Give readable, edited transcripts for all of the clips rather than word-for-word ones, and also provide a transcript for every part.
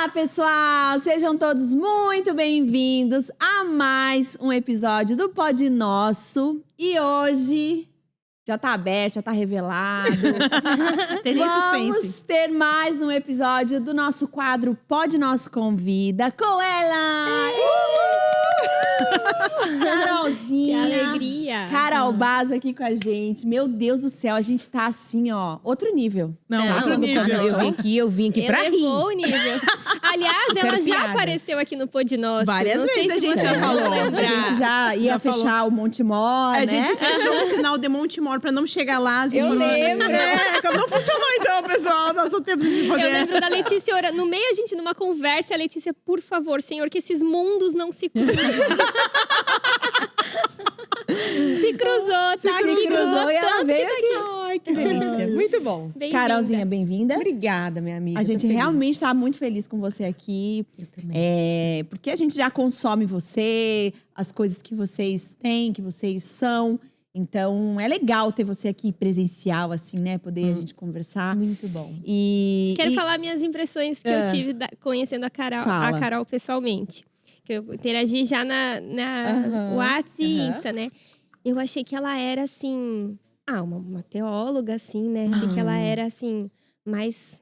Olá, pessoal! Sejam todos muito bem-vindos a mais um episódio do Pod Nosso. E hoje já tá aberto, já tá revelado. Tem nem suspense. Vamos ter mais um episódio do nosso quadro Pod Nosso Convida com ela! Carolzinha! Que alegria! Carol Bazo aqui com a gente. Meu Deus do céu, a gente tá assim, ó, outro nível. Não, outro nível. Eu vim aqui pra rir. Elevou o nível. Aliás, ela já piada. apareceu aqui no Pod Nosso. Várias Não sei vezes se a gente vocês já vão falou. lembrar. A gente já ia Já falou. fechar o Monte Mor, A né? gente fechou o sinal de Montemor pra não chegar lá. Assim, Eu lembro. Não funcionou então, pessoal. Nós não temos esse poder. Eu lembro da Letícia orando. No meio, a gente, numa conversa, a Letícia, por favor, Senhor, que esses mundos não se cruzem. Se cruzou, tá Se aqui. cruzou e ela tanto veio que aqui. Ai, que delícia. Muito bom. Bem-vinda. Carolzinha, bem-vinda. Obrigada, minha amiga. A tô gente feliz. realmente tá muito feliz com você aqui. Eu também. Porque a gente já consome você, as coisas que vocês têm, que vocês são. Então, é legal ter você aqui presencial, assim, né? Poder a gente conversar. Muito bom. Quero E falar minhas impressões que eu tive conhecendo a Fala. Carol pessoalmente. Que eu interagi já na WhatsApp e Insta, né? Eu achei que ela era, assim... uma teóloga, assim, né? Achei que ela era, assim, mais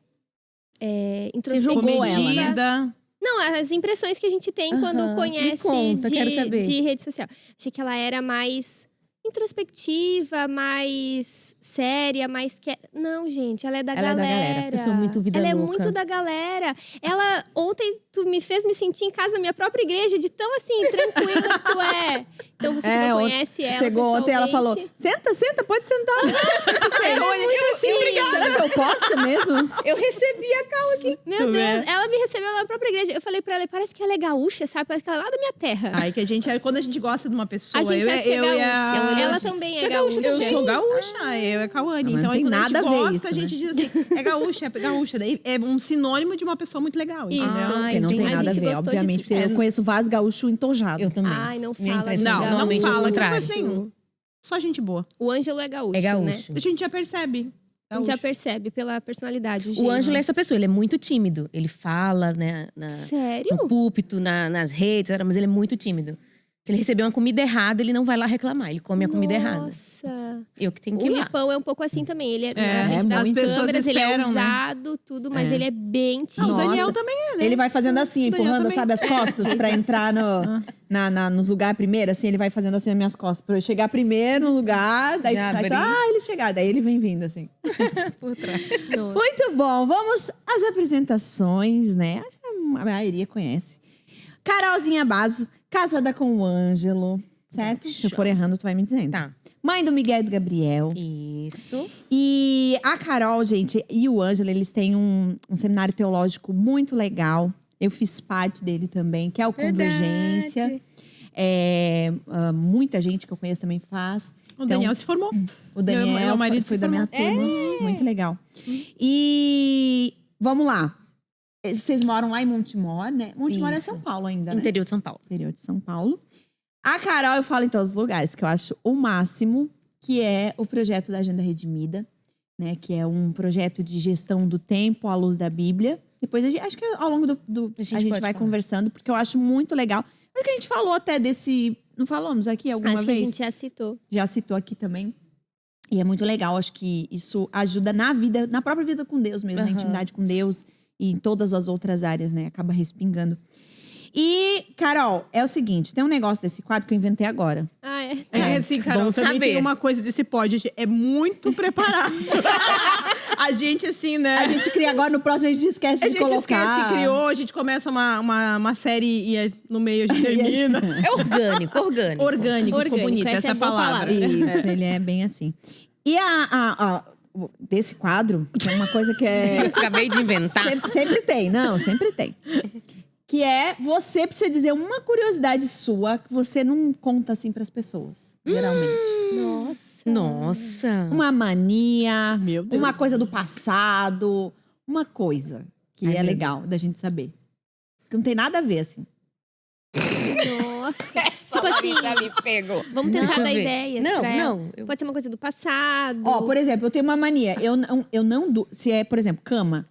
introspectiva. julgou ela, né? Comedida. Não, as impressões que a gente tem quando conhece Me conta, quero saber. de rede social. Achei que ela era mais introspectiva, mais séria, mais... Não, gente, ela é da Ela é da galera. Pessoa muito vida ela é louca. muito da galera. Ela, ontem, tu me fez me sentir em casa na minha própria igreja, de tão, assim, tranquila que tu é. Então, você que não conhece ela chegou ontem, ela falou, pessoalmente- senta, pode sentar. Ela é muito assim. Será que eu posso mesmo? Eu recebi a Cal aqui. Meu Tu Deus, vê? ela me recebeu na própria igreja. Eu falei pra ela, parece que ela é gaúcha, sabe? Parece que ela é lá da minha terra. Ai, que a gente, quando a gente gosta de uma pessoa, A gente acha que é eu e gaúcha. a... Ela também é gaúcha gaúcha. Eu sou gaúcha, eu e a Cauane. Não, Então, não tem aí, quando nada a a gente ver gosta, isso, a gente diz assim, é gaúcha. Daí é um sinônimo de uma pessoa muito legal, Isso. entendeu? Ai, Que não tem a nada a gente ver, gostou de obviamente. tudo. Porque eu conheço vários gaúchos entojados. Eu também. Ai, não Minha fala impressão assim. Não normalmente fala, é o que não contrário. faz nenhum. Só gente boa. O Ângelo é gaúcho, É né? gaúcho. A gente já percebe. A gente já Gaúcho. percebe pela personalidade. O gênio. Ângelo é essa pessoa, ele é muito tímido. Ele fala, né, Sério? no púlpito, nas redes, mas ele é muito tímido. Se ele receber uma comida errada, ele não vai lá reclamar. Ele come a comida errada. Nossa. Eu que tenho que O ir lá. Lipão é um pouco assim também. Ele é, É, na frente das as pessoas câmeras, ele é esperam, né? ousado, tudo, mas ele é bem Ah, tímido. o Daniel Nossa. também é, né? Ele vai fazendo assim, O Daniel empurrando, também. sabe, as costas pra entrar nos lugares primeiro, assim, ele vai fazendo assim nas minhas costas. Pra eu chegar primeiro no lugar, daí Já abri. ele chegar, daí ele vem vindo, assim. Por trás. Nossa. Muito bom, vamos às apresentações, né? Acho que a maioria conhece. Carolzinha Bazo, casada com o Ângelo, certo? Se eu for errando, tu vai me dizendo. Tá. Mãe do Miguel e do Gabriel. Isso. E a Carol, gente, e o Ângelo, eles têm um seminário teológico muito legal. Eu fiz parte dele também, que é o Convergência. Muita gente que eu conheço também faz. O Daniel se formou. O Daniel Meu marido foi se da minha formou. turma. Muito legal. E vamos lá. Vocês moram lá em Montemor, né? Montemor é Isso. São Paulo ainda, né? Interior de São Paulo. Interior de São Paulo. A Carol, eu falo em todos os lugares, que eu acho o máximo, que é o projeto da Agenda Redimida, né? Que é um projeto de gestão do tempo à luz da Bíblia. Depois, acho que ao longo a gente pode vai falar. conversando, porque eu acho muito legal. Acho que a gente falou até desse... Não falamos aqui alguma Acho que vez? a gente já citou. Já citou aqui também. E é muito legal, acho que isso ajuda na vida, na própria vida com Deus mesmo, na intimidade com Deus e em todas as outras áreas, né? Acaba respingando. E, Carol, é o seguinte, tem um negócio desse quadro que eu inventei agora. Ah, é? É assim, Carol, bom também saber. tem uma coisa desse pod, a gente é muito preparado. A gente, assim, né? A gente cria agora, no próximo a gente esquece A de gente colocar. esquece que criou, a gente começa uma série e no meio a gente termina. É orgânico. Orgânico, ficou Orgânico, bonita essa é essa boa palavra. Isso, ele é bem assim. E desse quadro, que é uma coisa que é... Acabei de inventar. Sempre tem, não, sempre tem. Que é você precisa dizer uma curiosidade sua que você não conta assim pras pessoas, geralmente. Nossa. Nossa. Uma mania, Meu Deus. uma coisa do passado, uma coisa que Ai, é meu legal da gente saber. Que não tem nada a ver, assim. Nossa. Tipo assim, me pegou. vamos Deixa tentar eu dar ver. ideias Não, pra ela. não. Eu- Pode ser uma coisa do passado. Ó, por exemplo, eu tenho uma mania. Eu não se é, por exemplo, cama.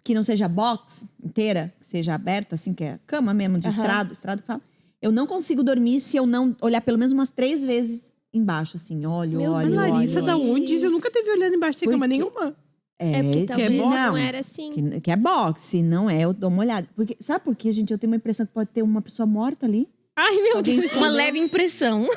que não seja box inteira, que seja aberta, assim, que é cama mesmo, de estrado que fala. Eu não consigo dormir se eu não olhar pelo menos umas 3 vezes embaixo, assim. Olho. Mas Larissa, da onde? Eu nunca teve olhando embaixo de cama nenhuma. Porque talvez box? não era assim. Que é box. Se não é, eu dou uma olhada. Porque, sabe por quê, gente? Eu tenho uma impressão que pode ter uma pessoa morta ali. Ai, meu Deus. Uma leve impressão.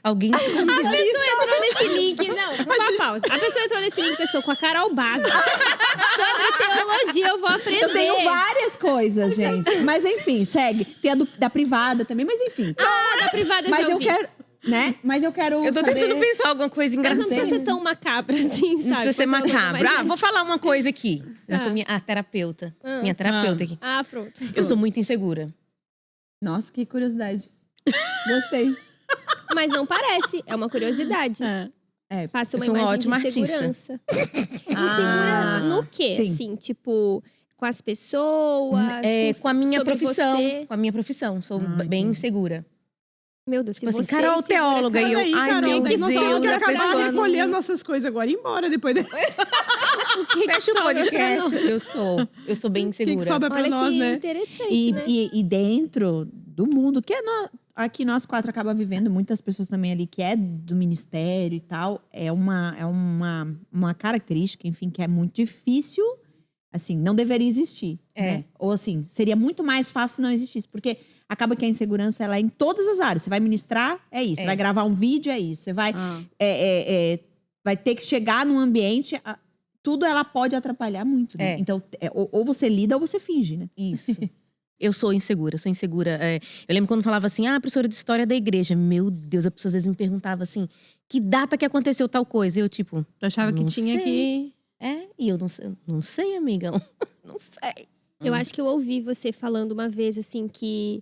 Alguém escondeu. A pessoa entrou nesse link. Não, uma pausa. A pessoa entrou nesse link, pessoa com a Carol Baza. Sobre teologia, eu vou aprender. Eu tenho várias coisas, gente. Mas enfim, segue. Tem a da privada também, mas enfim. Da privada Mas já eu ouvi. quero, né? Mas eu quero Eu tô saber... tentando pensar alguma coisa Mas não engraçada. precisa ser tão macabra assim, sabe? Não precisa ser Pode uma coisa macabro. mais- Vou falar uma coisa aqui. Já Tá. com a terapeuta. Minha terapeuta aqui. Ah, pronto. Eu sou muito insegura. Nossa, que curiosidade. Gostei. Mas não parece, é uma curiosidade. É, Passa eu uma sou uma imagem ótima de artista. segurança. Insegura no quê? sim. Assim, tipo, com as pessoas? Com a minha sobre profissão. você? Com a minha profissão. Sou bem insegura. Meu Deus, se Tipo assim, você Carol, insegura, teóloga. E eu, Aí, ai, Carol, meu daí nós temos Deus, que a acabar de pessoa recolher as nossas coisas agora e ir embora depois. O fecha o podcast. Eu sou bem insegura. que sobra pra Olha nós, que né? interessante, né? E dentro do mundo, que é aqui nós 4 acaba vivendo, muitas pessoas também ali que é do ministério e tal, é uma característica, enfim, que é muito difícil, assim, não deveria existir, né? Ou assim, seria muito mais fácil se não existisse, porque acaba que a insegurança, ela é em todas as áreas. Você vai ministrar, é isso. Você vai gravar um vídeo, é isso. Você vai, vai ter que chegar num ambiente... Tudo ela pode atrapalhar muito, né? Então, ou você lida ou você finge, né? Isso. Eu sou insegura. Eu lembro quando falava assim, professora de história da igreja. Meu Deus, a pessoa às vezes me perguntava assim, que data que aconteceu tal coisa? Eu, tipo, Eu achava que não tinha sei. que... E eu não sei, amigão. Não sei. Eu acho que eu ouvi você falando uma vez, assim, que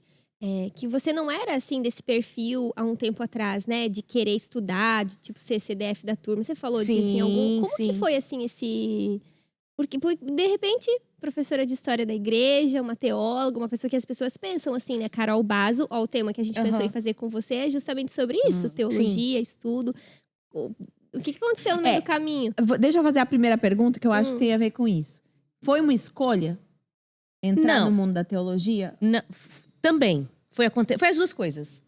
você não era, assim, desse perfil há um tempo atrás, né? De querer estudar, de, tipo, ser CDF da turma. Você falou disso em algum... Como que foi, assim, esse... Porque, de repente, professora de história da igreja, uma teóloga, uma pessoa que as pessoas pensam, assim, né? Carol Bazo, ó, o tema que a gente pensou em fazer com você é justamente sobre isso. Teologia, estudo. O que aconteceu no meio do caminho? Deixa eu fazer a primeira pergunta, que eu acho que tem a ver com isso. Foi uma escolha entrar no mundo da teologia? Não, também. Foi as duas coisas.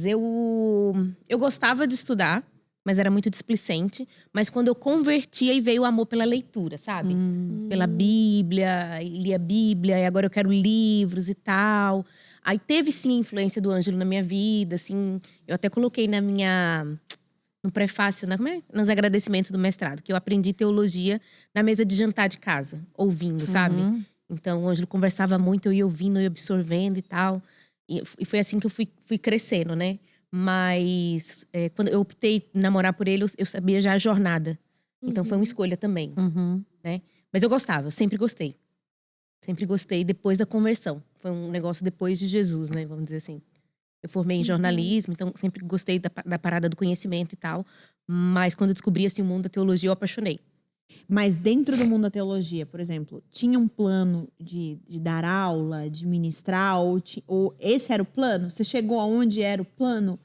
Eu gostava de estudar, mas era muito displicente. Mas quando eu convertia, e veio o amor pela leitura, sabe? Pela Bíblia, lia a Bíblia, e agora eu quero livros e tal. Aí teve sim a influência do Ângelo na minha vida, assim. Eu até coloquei no prefácio, nos agradecimentos do mestrado, que eu aprendi teologia na mesa de jantar de casa, ouvindo, sabe? Então, o Ângelo conversava muito, eu ia ouvindo, eu ia absorvendo e tal. E foi assim que eu fui crescendo, né? Mas quando eu optei em namorar por ele, eu sabia já a jornada. Então, foi uma escolha também, né? Mas eu gostava, sempre gostei. Sempre gostei depois da conversão. Foi um negócio depois de Jesus, né? Vamos dizer assim. Eu formei em jornalismo, então sempre gostei da parada do conhecimento e tal. Mas quando eu descobri assim, o mundo da teologia, eu apaixonei. Mas dentro do mundo da teologia, por exemplo, tinha um plano de dar aula, de ministrar? Ou esse era o plano? Você chegou aonde era o plano?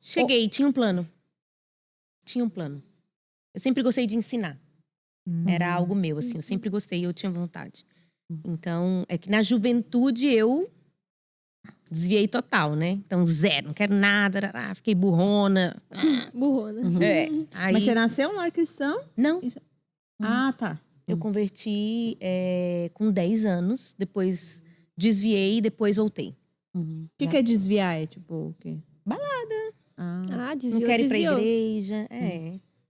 Cheguei, tinha um plano. Tinha um plano. Eu sempre gostei de ensinar. Era algo meu, assim. Eu sempre gostei, eu tinha vontade. Então, é que na juventude eu desviei total, né? Então, zero, não quero nada, fiquei burrona. Burrona. Aí, Mas você nasceu no lar cristão? não, Ah, tá. eu converti com 10 anos, depois desviei e depois voltei. O que é desviar? É tipo o quê? Desviou, Não quero ir pra desviou. igreja.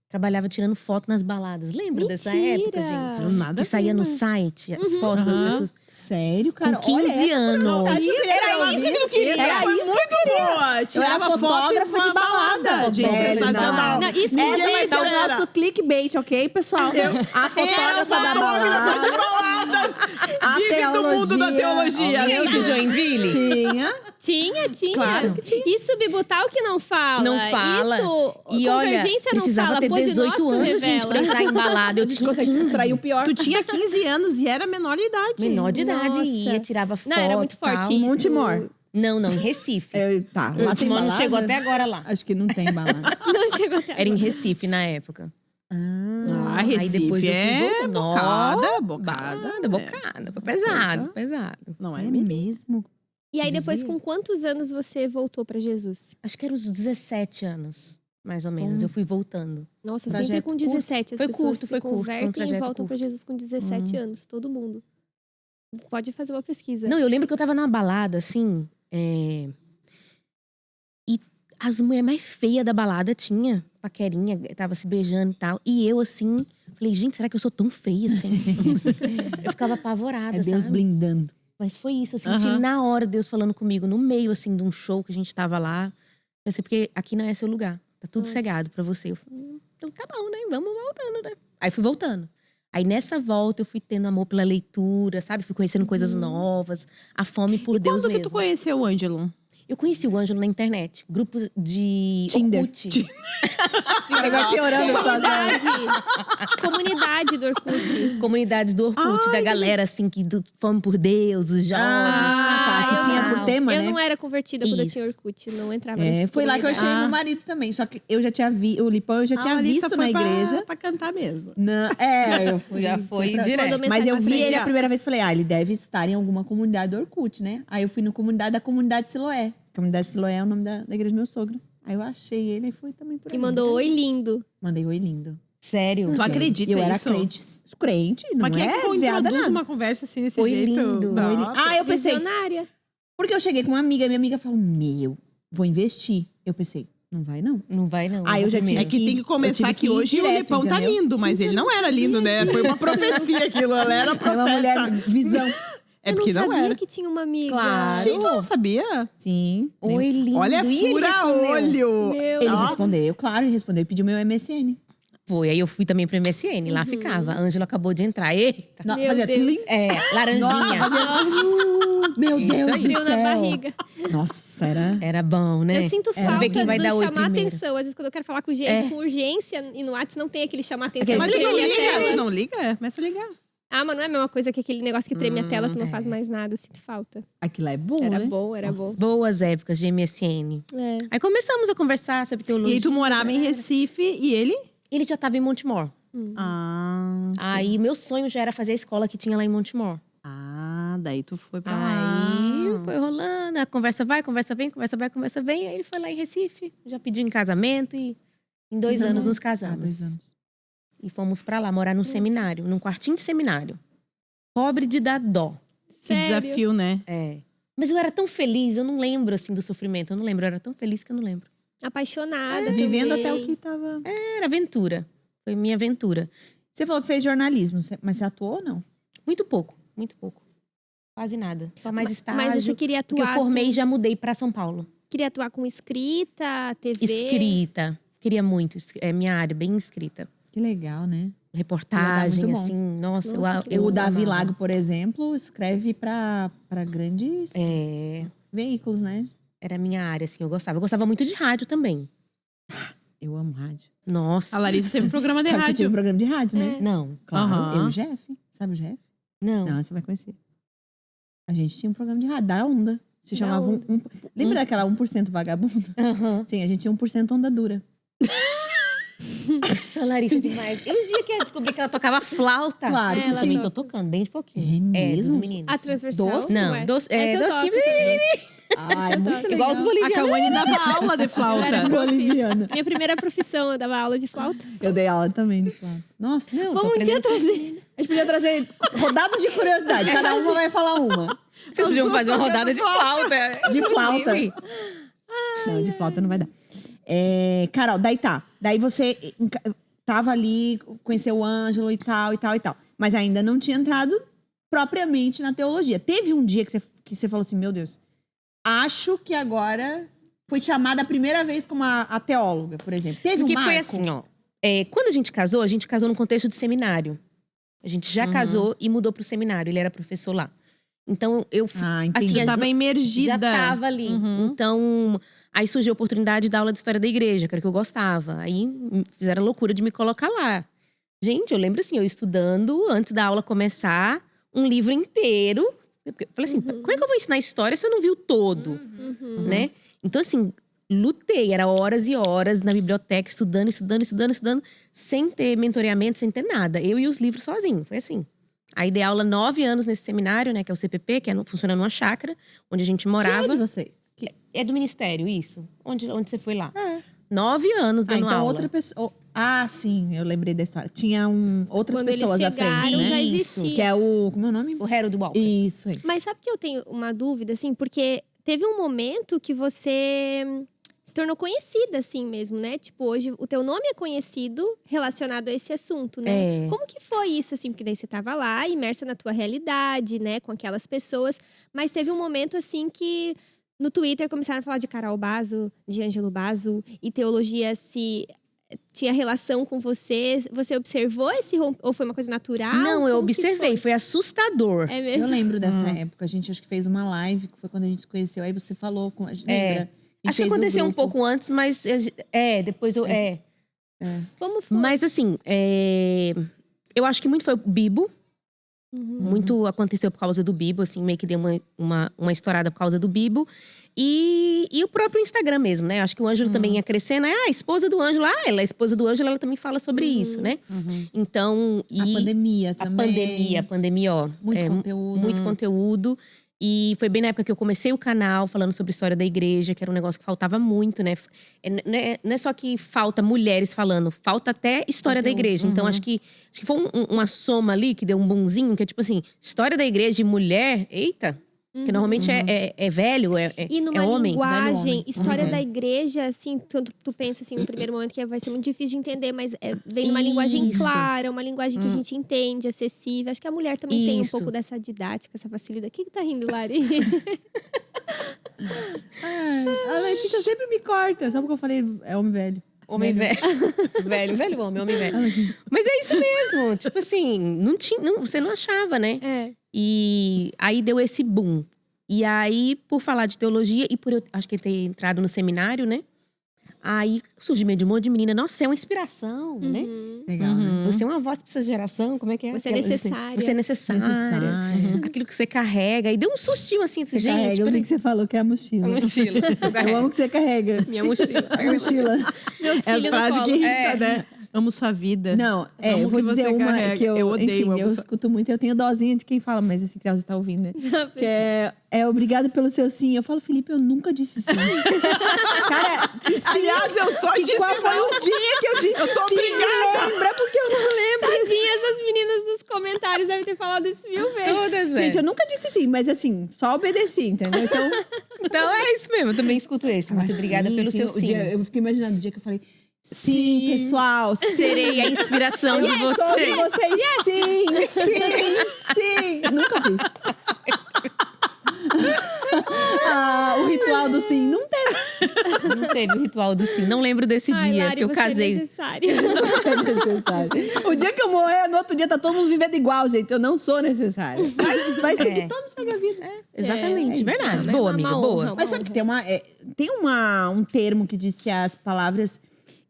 Trabalhava tirando foto nas baladas. Lembra dessa época, gente? Nada Que saía no site, as fotos das pessoas. Sério, cara? Com 15 anos. Era isso que eu queria. Era Foi isso muito boa. Tirava foto fotógrafa de balada. Gente, sensacional. Não, isso Ninguém inclusive, mais Esse é o era. nosso clickbait, ok, pessoal? A fotógrafa da Fotógrafa de balada. balada. A Vive do mundo da teologia. Tinha isso, Joinville? Tinha. tinha. Claro que tinha. Isso Bibutal que não fala. Não fala. Isso, E olha, Convergência não precisava fala. ter Pô, de 18 nosso anos, gente, pra revela. entrar em balada. Eu tinha Consegue 15. extrair o pior. Tu tinha 15 anos e era menor de idade. Menor de idade, Nossa. ia, tirava foto. Não, era muito forte tal. isso. Montemor. Não, em Recife. Tá, lá tem Montemor não balada? chegou até agora lá. Acho que não tem balada. Não chegou até Era em agora. Recife na época. Recife aí depois eu fui voltando. bocada. Bocada. Foi pesado, pesado. Não é É mesmo? mesmo? E aí, depois, Desvia. com quantos anos você voltou pra Jesus? Acho que era uns 17 anos, mais ou menos. Eu fui voltando. Nossa, Trajeto sempre com curto. 17 as Foi pessoas curto, se foi curto, foi um convertem e trajeto voltam pra curto. Jesus com 17 anos. Todo mundo. Pode fazer uma pesquisa. Não, eu lembro que eu tava numa balada, assim, e as mulheres mais feias da balada tinha paquerinha, tava se beijando e tal. E eu, assim, falei, gente, será que eu sou tão feia assim? Eu ficava apavorada, É Deus sabe? blindando. Mas foi isso, eu senti na hora Deus falando comigo, no meio, assim, de um show que a gente tava lá. Pensei, porque aqui não é seu lugar, tá tudo cegado pra você. Eu falei, então tá bom, né? Vamos voltando, né? Aí fui voltando. Aí nessa volta eu fui tendo amor pela leitura, sabe? Fui conhecendo coisas novas, a fome por Deus Quando que mesmo. tu conheceu o Ângelo? Eu conheci o Ângelo na internet, grupo de Tinder. Orkut. Vai piorando a situação. Comunidade do Orkut. Comunidades do Orkut, da galera assim, que fome por Deus, os jovens. Ah, tá. Que tinha por tema, Eu né? não era convertida quando eu Isso. tinha Orkut. Não entrava É, nessas foi lá que eu achei comunidades. meu marido também. Só que eu já tinha o Lipão eu já tinha A Alissa visto foi na igreja. Pra cantar mesmo. Não, eu fui. Já foi pra- direto. Mandou Mas eu mensagem vi pra ele a já. primeira vez e falei, ele deve estar em alguma comunidade do Orkut, né? Aí eu fui na comunidade da Comunidade Siloé. Comunidade Siloé é o nome da igreja do meu sogro. Aí eu achei ele e fui também por aí. E mandou oi lindo. Mandei oi lindo. Sério. Tu acredita E eu era isso? crente, não Mas quem é que desviada introduz nada. uma conversa assim desse Oi, jeito? lindo. Não. Oi, lindo. Ah, eu pensei, Visionária. porque eu cheguei com uma amiga, minha amiga falou, vou investir. Eu pensei, não vai não. Não vai, não. Aí eu já primeiro. É que tem que Eu começar tive que que ir hoje o direto, Lipão tá entendeu? lindo, mas ele não era lindo, né? Foi uma profecia aquilo, ela era É profeta. uma mulher visão. É Eu porque não não sabia era. que tinha uma amiga. Claro. Sim, tu não sabia? Sim. Oi, lindo. Olha, E ele fura respondeu. olho. Meu. Ele Ah. respondeu, claro, ele respondeu. Ele pediu meu MSN. Foi, aí eu fui também pro MSN, lá ficava. A Ângela acabou de entrar. Eita. Não, Meu fazia Deus. tlim. Laranjinha. Nossa, fazia... Meu Isso Deus aí. do Frio na céu. barriga. Nossa, era... Era bom, né? Eu sinto Vamos falta ver quem vai do dar oi chamar primeiro. atenção. Às vezes, quando eu quero falar com urgência e no WhatsApp não tem aquele chamar atenção. Aquele Mas tu não Treme a liga? tela. Tu não liga? Começa a ligar. Ah, mas não é a mesma coisa que aquele negócio que treme a tela, tu não faz mais nada, sinto falta. Aquilo é bom, Era né? bom, era bom. Boas épocas de MSN. É. Aí começamos a conversar sobre E teologia. aí tu morava em Recife e ele? Ele já tava em Montemor. Ah, Aí meu sonho já era fazer a escola que tinha lá em Montemor. daí tu foi pra Aí lá. foi rolando, a conversa vai, conversa vem, conversa vai, conversa vem. Aí ele foi lá em Recife, já pediu em casamento e em 2 anos nos casamos. 2 anos. E fomos pra lá morar num seminário, num quartinho de seminário. Pobre de dar dó. Que Sério? desafio, né? É. Mas eu era tão feliz, eu não lembro assim do sofrimento, eu não lembro, eu era tão feliz que eu não lembro. Apaixonada. Vivendo também. até o que tava... Era aventura, foi minha aventura. Você falou que fez jornalismo, mas você atuou ou não? Muito pouco, quase nada. Só mais estágio. Mas você queria Porque atuar. eu formei e assim, já mudei pra São Paulo. queria atuar com escrita, TV. Escrita, queria muito, é minha área, bem escrita. Que legal, né? Reportagem, muito bom. assim, nossa, Nossa, que eu O Davi amava. Lago, por exemplo, escreve pra grandes veículos, né? Era a minha área, assim, eu gostava. Eu gostava muito de rádio também. Eu amo rádio. Nossa. A Larissa teve um programa de Sabe que tinha um rádio. programa de rádio, né? Não, Claro, Aham. eu e o Jeff. Sabe o Jeff? não. Não, você vai conhecer. A gente tinha um programa de rádio, da Onda. Se Da chamava Onda. Lembra daquela 1% vagabundo? Aham. Sim, a gente tinha 1% onda dura. Nossa, Larissa, demais. E um dia que eu descobri que ela tocava flauta. Claro que Ela Também sim. tô tocando, bem de pouquinho. É dos mesmo? meninos. A transversal. Doce? Não, é? doce, Essa eu docinho. toco também. Ah, é muito legal. Igual os A bolivianos. Cauane dava aula de Eu era flauta. Boliviana. Minha primeira profissão, eu dava aula de flauta. Eu dei aula também de flauta. Nossa, Não, tô Vamos um dia aprendendo. trazer. a gente podia trazer rodadas de curiosidade. Cada uma vai falar uma. Vocês podiam fazer uma rodada de flauta. De flauta. Inclusive. Não, de flauta não vai dar. Carol, daí tá. Daí você tava ali, conheceu o Ângelo e tal, e tal, e tal. Mas ainda não tinha entrado propriamente na teologia. Teve um dia que você falou assim, meu Deus, acho que agora foi chamada a primeira vez como a teóloga, por exemplo. Teve Porque um marco? foi assim, ó. Quando a gente casou no contexto de seminário. A gente já casou e mudou pro seminário. Ele era professor lá. Então, eu Ah, entendi. assim, Tu tava imergida. já tava ali. Então, aí surgiu a oportunidade de dar aula de história da igreja, que era o que eu gostava. Aí fizeram a loucura de me colocar lá. Gente, eu lembro assim, eu estudando, antes da aula começar, um livro inteiro. Eu falei assim, como é que eu vou ensinar história se eu não vi o todo? Né? Então, assim, lutei, era horas e horas na biblioteca, estudando, sem ter mentoreamento, sem ter nada. Eu e os livros sozinho, foi assim. Aí dei aula 9 anos nesse seminário, né, que é o CPP, que funciona numa chácara, onde a gente morava. Quem é de você? É do ministério, isso. Onde você foi lá? 9 anos dando então aula. outra pessoa. Ah, sim, eu lembrei da história. Tinha outras Quando pessoas eles à frente, chegaram, né? já Isso, existia. que é o. Como é o nome? O Harold Walker. Isso aí. Mas sabe que eu tenho uma dúvida, assim? Porque teve um momento que você se tornou conhecida, assim mesmo, né? Tipo, hoje o teu nome é conhecido relacionado a esse assunto, né? É. Como que foi isso, assim? Porque daí você tava lá, imersa na tua realidade, né? Com aquelas pessoas. Mas teve um momento, assim, que no Twitter começaram a falar de Carol Bazo, de Ângelo Bazo. E teologia se tinha relação com você. Você observou esse ou foi uma coisa natural? Não, eu Como que observei, foi assustador. É Eu mesmo? lembro dessa época. A gente acho que fez uma live, que foi quando a gente se conheceu. Aí você falou com a gente. É. Lembra? E Acho que fez o aconteceu um grupo. pouco antes, mas… depois eu… Como foi? Mas assim, eu acho que muito foi o Bibo. Uhum. Muito aconteceu por causa do Bibo, assim, meio que deu uma estourada por causa do Bibo. E o próprio Instagram mesmo, né? Acho que o Ângelo também ia crescendo. A esposa do Ângelo, ela é a esposa do Ângelo, ela também fala sobre isso, né? Então… A pandemia A também. pandemia, ó. Muito conteúdo. Muito conteúdo. E foi bem na época que eu comecei o canal, falando sobre a história da igreja, que era um negócio que faltava muito, né? Não é só que falta mulheres falando, falta até história da igreja. Então, acho que foi uma soma ali que deu um bonzinho, que é tipo assim, história da igreja de mulher, eita… Que normalmente é velho, E numa é homem. linguagem, velho homem. história Uhum. da igreja, assim, tu pensa assim, no primeiro momento que vai ser muito difícil de entender, mas vem numa linguagem Isso. clara, uma linguagem que a gente entende, acessível. Acho que a mulher também tem um Isso. pouco dessa didática, essa facilidade. O que tá rindo, Lari? A Letícia sempre me corta. Só porque eu falei é homem velho. Homem velho. velho homem, homem velho. Mas é isso mesmo. Tipo assim, você não achava, né? É. E aí deu esse boom. E aí, por falar de teologia e por eu acho que ter entrado no seminário, né? Aí surgimento de um monte de menina. Nossa, você é uma inspiração, né? Legal, né? Você é uma voz pra essa geração, como é que é? Você é Aquela, necessária. Você é necessária. Necessária. Aquilo que você carrega. E deu um sustinho assim, disse, Você gente, carrega, eu vi peraí. que você falou que é a mochila. A mochila. Eu amo que você carrega. Minha mochila. A mochila. Meus É as filhos no frases colo. que irritam, né? Amo sua vida. Não, Amo eu vou que dizer você uma carrega. que eu odeio. enfim, amo eu sua- escuto muito. Eu tenho dozinha de quem fala, mas esse que você tá ouvindo, né? Que é obrigado pelo seu sim. Eu falo, Felipe, eu nunca disse sim. Cara, que sim. Aliás, eu só disse Qual foi não. o dia que eu disse Eu tô sim? obrigada. Lembra? Porque eu não lembro. Tadinhas das meninas dos comentários devem ter falado isso 1000 vezes. Todas, Gente, eu nunca disse sim, mas assim, só obedeci, entendeu? Então, Então é isso mesmo, eu também escuto esse. Muito obrigada pelo seu o sim. dia, eu fiquei imaginando o dia que eu falei, sim, pessoal, sim. Serei a inspiração de Eu sou de vocês. vocês. Sim, sim. Nunca fiz. O ritual do sim não teve. Não teve o ritual do sim. Não lembro desse Ai, dia Lari, que eu você casei. É necessária. Você é necessário. O dia que eu morrer, no outro dia tá todo mundo vivendo igual, gente. Eu não sou necessária. Vai seguir, todo mundo segue a vida. Exatamente, É, verdade. é Boa, uma amiga, honra, boa. uma Mas sabe que tem um termo que diz que as palavras…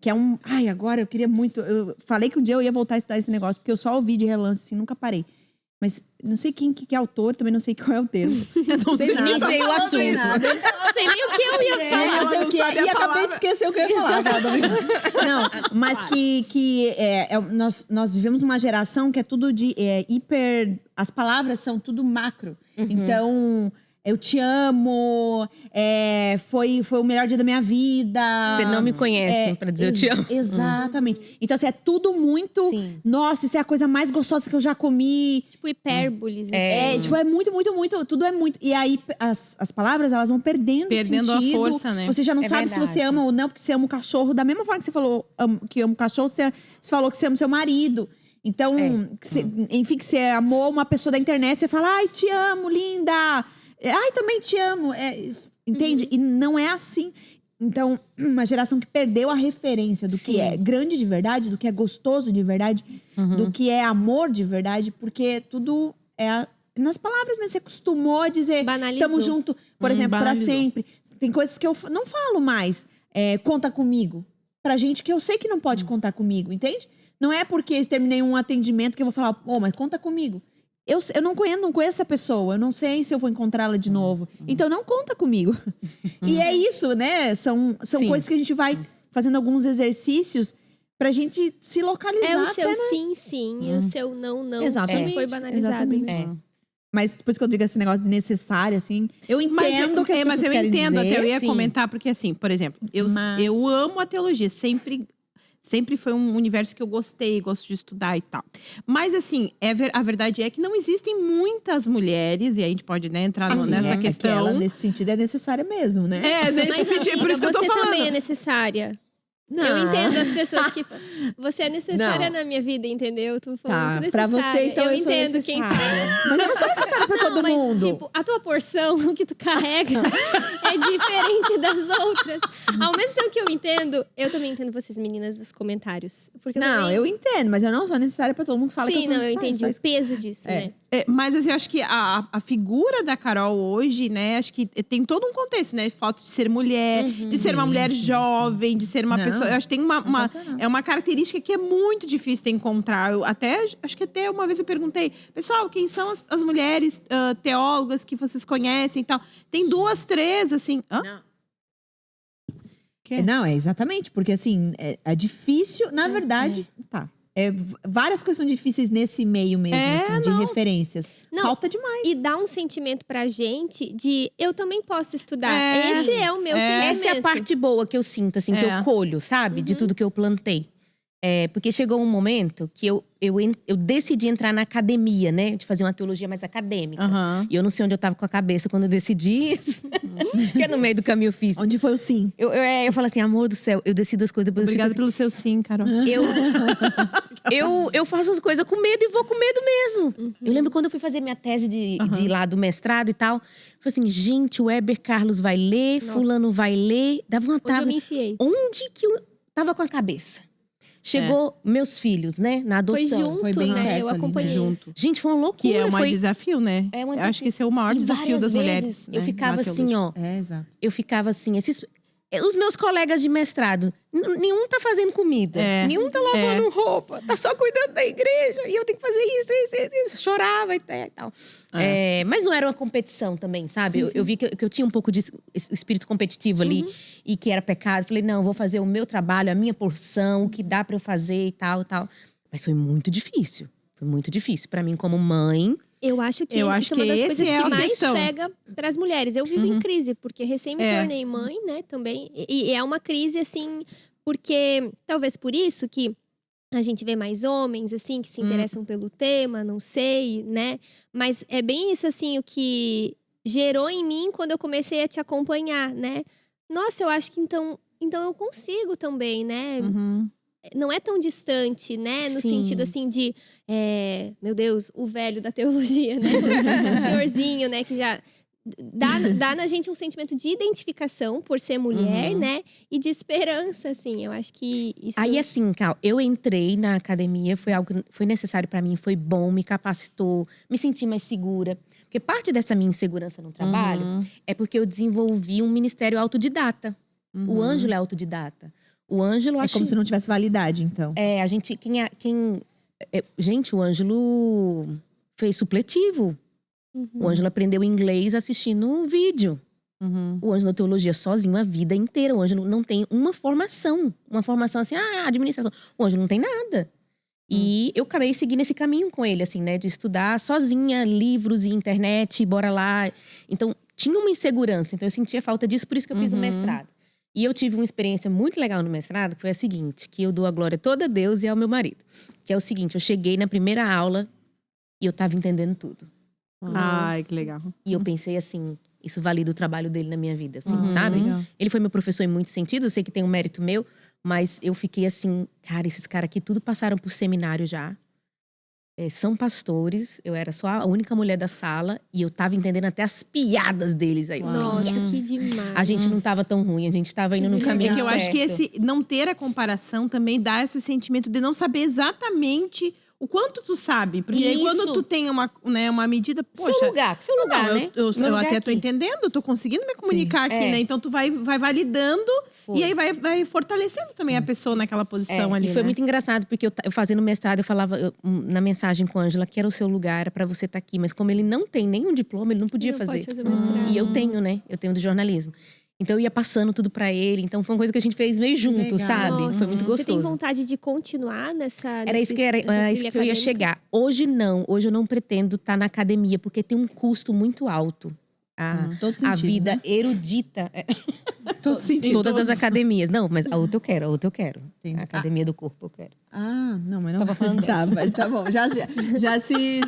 Que é um… Ai, agora eu queria muito… Eu falei que um dia eu ia voltar a estudar esse negócio, porque eu só ouvi de relance, assim, nunca parei. Mas não sei quem que é autor, também não sei qual é o termo. Não sei nem nada. sei o assunto. Não sei nem o que eu ia falar. Eu não sei o que é. E acabei de esquecer o que eu ia falar. Não, mas nós vivemos uma geração que é tudo de hiper… As palavras são tudo macro. Então… Eu te amo, foi o melhor dia da minha vida. Você não me conhece pra dizer eu te amo. Exatamente. Então, assim, é tudo muito… Sim. Nossa, isso é a coisa mais gostosa que eu já comi. Tipo, hipérboles. Tipo, é muito, muito, muito. Tudo é muito. E aí, as palavras, elas vão perdendo Perdendo a sentido. força, né? Você já não É sabe se verdade. você ama ou não, porque você ama o cachorro. Da mesma forma que você falou que ama o cachorro, você falou que você ama o seu marido. Então, enfim, que você amou uma pessoa da internet, você fala, ai, te amo, linda. Ai, também te amo. Entende? E não é assim. Então, uma geração que perdeu a referência do que é grande de verdade, do que é gostoso de verdade, do que é amor de verdade, porque tudo é nas palavras, mas você acostumou a dizer Banalizou. tamo junto, por exemplo, pra banalizou. sempre. Tem coisas que eu não falo mais. Conta comigo. Pra gente que eu sei que não pode contar comigo, entende? Não é porque terminei um atendimento que eu vou falar, mas conta comigo. eu não conheço essa pessoa, eu não sei se eu vou encontrá-la de novo. Então não conta comigo. E é isso, né? São Sim. coisas que a gente vai fazendo alguns exercícios pra gente se localizar. É o seu até, né? sim, e o seu não. Exatamente. Que foi banalizado. Exatamente. Né? Mas depois que eu digo esse negócio de necessário, assim, eu entendo o que as pessoas mas eu querem entendo, dizer. até eu ia sim. comentar, porque assim, por exemplo, eu amo a teologia, sempre foi um universo que eu gostei, gosto de estudar e tal. Mas assim, a verdade é que não existem muitas mulheres, e aí a gente pode, né, entrar Assim, nessa é que questão. ela, nesse sentido, é necessária mesmo, né? É, nesse Mas, sentido, por amiga, isso que eu tô você falando. também é necessária. Não. Eu entendo as pessoas que você é necessária Não. na minha vida, entendeu? Eu tô falando Tá, muito pra necessária. você, então, eu sou entendo quem necessária. Mas eu não sou necessária pra todo mas, mundo. tipo, a tua porção, o que tu carrega, é diferente das outras. Ao mesmo tempo que eu entendo, eu também entendo vocês, meninas, dos comentários. Porque Não, também... eu entendo, mas eu não sou necessária pra todo mundo que fala que eu Sim, sou não, eu necessária. entendi só o isso. peso disso, né? Mas assim, eu acho que a figura da Carol hoje, né, acho que tem todo um contexto, né? Falta de ser mulher, de ser uma mulher jovem, de ser uma Não, pessoa. Eu acho que tem uma característica que é muito difícil de encontrar. Acho que até uma vez eu perguntei, pessoal, quem são as mulheres teólogas que vocês conhecem e tal? Tem 2, 3, assim. Hã? Não. Quê? Não, é exatamente, porque assim, é difícil, na verdade, tá. Várias coisas são difíceis nesse meio mesmo, assim, de referências. Não, Falta demais. E dá um sentimento pra gente de eu também posso estudar. É. Esse é o meu sentimento. Essa é a parte boa que eu sinto, assim, que eu colho, sabe? De tudo que eu plantei. Porque chegou um momento que eu decidi entrar na academia, né? De fazer uma teologia mais acadêmica. Aham. E eu não sei onde eu tava com a cabeça quando eu decidi isso. Que é no meio do caminho eu fiz. Onde foi o sim? Eu falo assim, amor do céu, eu decido as coisas. Depois Obrigada eu fico pelo seu sim, Carol. assim, eu faço as coisas com medo e vou com medo mesmo. Eu lembro quando eu fui fazer minha tese de lá do mestrado e tal. Eu falei assim, gente, o Heber Carlos vai ler, Nossa. fulano vai ler. Dá Onde eu vontade. me enfiei. Onde que eu tava com a cabeça? Chegou meus filhos, né? Na Foi adoção. junto, Foi bem né? perto Eu ali, né? acompanhei. Junto. Gente, foi uma loucura. Que é um foi... desafio, né? É um Eu acho que esse é o maior E desafio várias das vezes mulheres. Eu né, ficava na assim, teologia. ó. Exato. Eu ficava assim, os meus colegas de mestrado, nenhum tá fazendo comida. Nenhum tá lavando roupa. Tá só cuidando da igreja. E eu tenho que fazer isso. Chorava e tal. Mas não era uma competição também, sabe? Eu vi que eu tinha um pouco de espírito competitivo ali. E que era pecado. Falei, não, vou fazer o meu trabalho, a minha porção, o que dá pra eu fazer e tal. Mas foi muito difícil. Foi muito difícil. Pra mim, como mãe… Eu acho que Eu acho isso é uma que das esse coisas é que a mais questão. pega para as mulheres. Eu vivo em crise, porque recém me tornei mãe, né, também. E é uma crise, assim, porque… Talvez por isso que a gente vê mais homens, assim, que se interessam pelo tema, não sei, né? Mas é bem isso, assim, o que gerou em mim quando eu comecei a te acompanhar, né? Nossa, eu acho que então eu consigo também, né? Não é tão distante, né? No Sim. sentido, assim, de… meu Deus, o velho da teologia, né? O senhorzinho, né? Que já… Dá na gente um sentimento de identificação por ser mulher, né? E de esperança, assim. Eu acho que isso… Aí assim, Cal, eu entrei na academia, foi algo que foi necessário pra mim, foi bom, me capacitou, me senti mais segura. Porque parte dessa minha insegurança no trabalho é porque eu desenvolvi um ministério autodidata. O Ângelo é autodidata. O Ângelo… É como se não tivesse validade, então. a gente… Gente, o Ângelo fez supletivo. O Ângelo aprendeu inglês assistindo um vídeo. O Ângelo na teologia sozinho a vida inteira. O Ângelo não tem uma formação assim, administração. O Ângelo não tem nada. E eu acabei seguindo esse caminho com ele, assim, né? De estudar sozinha, livros e internet, bora lá. Então, tinha uma insegurança. Então, eu sentia falta disso, por isso que eu fiz o mestrado. E eu tive uma experiência muito legal no mestrado, que foi a seguinte. Que eu dou a glória toda a Deus e ao meu marido. Que é o seguinte, eu cheguei na primeira aula e eu tava entendendo tudo. Ai, que legal. E eu pensei assim, isso valida o trabalho dele na minha vida, assim, sabe? legal. Ele foi meu professor em muitos sentidos, eu sei que tem um mérito meu, mas eu fiquei assim, cara, esses caras aqui tudo passaram por seminário já. São pastores, eu era só a única mulher da sala e eu tava entendendo até as piadas deles aí. Nossa, que demais. A gente não tava tão ruim, a gente tava indo no caminho É que eu certo. acho que esse não ter a comparação também dá esse sentimento de não saber exatamente o quanto tu sabe. Porque aí quando tu tem uma medida, poxa… Seu lugar, não, né? Eu até tô entendendo, tô conseguindo me comunicar aqui, né? Então tu vai validando e aí vai fortalecendo também a pessoa naquela posição ali, E foi né? muito engraçado, porque eu fazendo mestrado, eu falava na mensagem com a Ângela que era o seu lugar, era pra você estar aqui. Mas como ele não tem nenhum diploma, ele não podia Não fazer. pode fazer mestrado. E eu tenho, né? Eu tenho do jornalismo. Então eu ia passando tudo pra ele. Então foi uma coisa que a gente fez meio junto, legal. sabe? Nossa, Foi muito Você tem gostoso. vontade de continuar nessa Era isso que eu ia chegar. Hoje não. Hoje eu não pretendo estar na academia, porque tem um custo muito alto. Todos A sentidos, vida né? erudita. Todos sentidos. Todas as academias. Não, mas a outra eu quero. Entendi. A academia do corpo eu quero. Não, mas não… Tava falando mas tá bom. Já se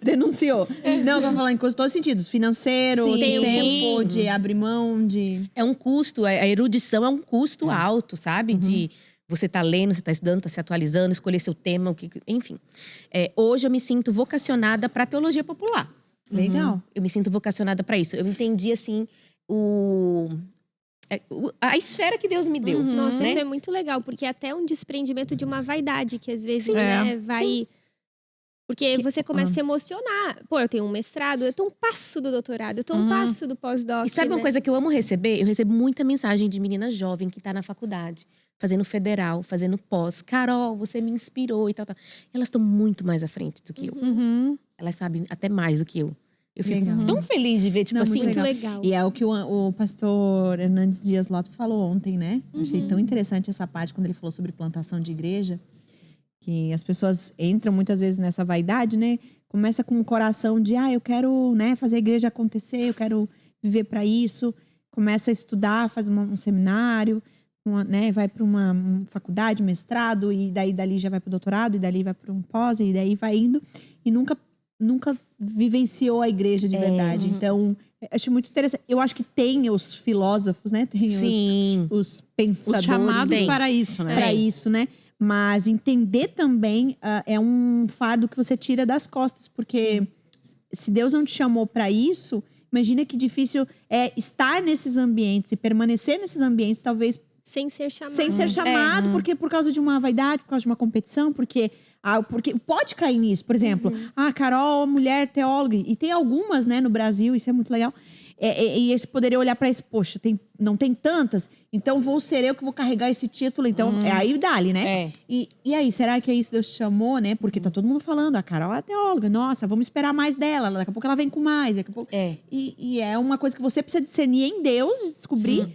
denunciou. Não, eu tô falando em todos os sentidos. Financeiro, Sim. de tempo, de abrir mão, de… É um custo, a erudição é um custo alto, sabe? De você tá lendo, você tá estudando, tá se atualizando, escolher seu tema, enfim. Hoje eu me sinto vocacionada pra teologia popular. Legal. Eu me sinto vocacionada pra isso. Eu entendi, assim, a esfera que Deus me deu. Nossa, né? isso é muito legal, porque é até um desprendimento de uma vaidade que às vezes, Sim. né, vai… Porque você começa a se emocionar. Pô, eu tenho um mestrado, eu tô um passo do doutorado, eu tô um passo do pós-doc. E sabe uma né? coisa que eu amo receber? Eu recebo muita mensagem de menina jovem que tá na faculdade, fazendo federal, fazendo pós. Carol, você me inspirou e tal. Elas estão muito mais à frente do que eu. Elas sabem até mais do que eu. Eu fico Legal. tão feliz de ver, tipo Não, assim… Muito legal. E é o que o pastor Hernandes Dias Lopes falou ontem, né? Achei tão interessante essa parte quando ele falou sobre plantação de igreja. Que as pessoas entram muitas vezes nessa vaidade, né? Começa com um coração de, eu quero, né, fazer a igreja acontecer, eu quero viver para isso. Começa a estudar, faz um seminário, né, vai para uma faculdade, mestrado, e dali já vai para o doutorado, e dali vai para um pós, e daí vai indo. E nunca vivenciou a igreja de verdade. Então, acho muito interessante. Eu acho que tem os filósofos, né? Tem os pensadores. Os chamados para isso, né? Para isso, né? Mas entender também é um fardo que você tira das costas. Porque se Deus não te chamou para isso, imagina que difícil é estar nesses ambientes e permanecer nesses ambientes, talvez… Sem ser chamado. Sem ser chamado, porque por causa de uma vaidade, por causa de uma competição, porque pode cair nisso. Por exemplo, Carol, mulher teóloga. E tem algumas, né, no Brasil, isso é muito legal. E eles poderiam olhar para isso, poxa, não tem tantas, então vou ser eu que vou carregar esse título. Então, aí dá-lhe, né? E aí, será que é isso que Deus te chamou, né? Porque tá todo mundo falando, a Carol é teóloga, nossa, vamos esperar mais dela, daqui a pouco ela vem com mais. Daqui a pouco… E é uma coisa que você precisa discernir em Deus, descobrir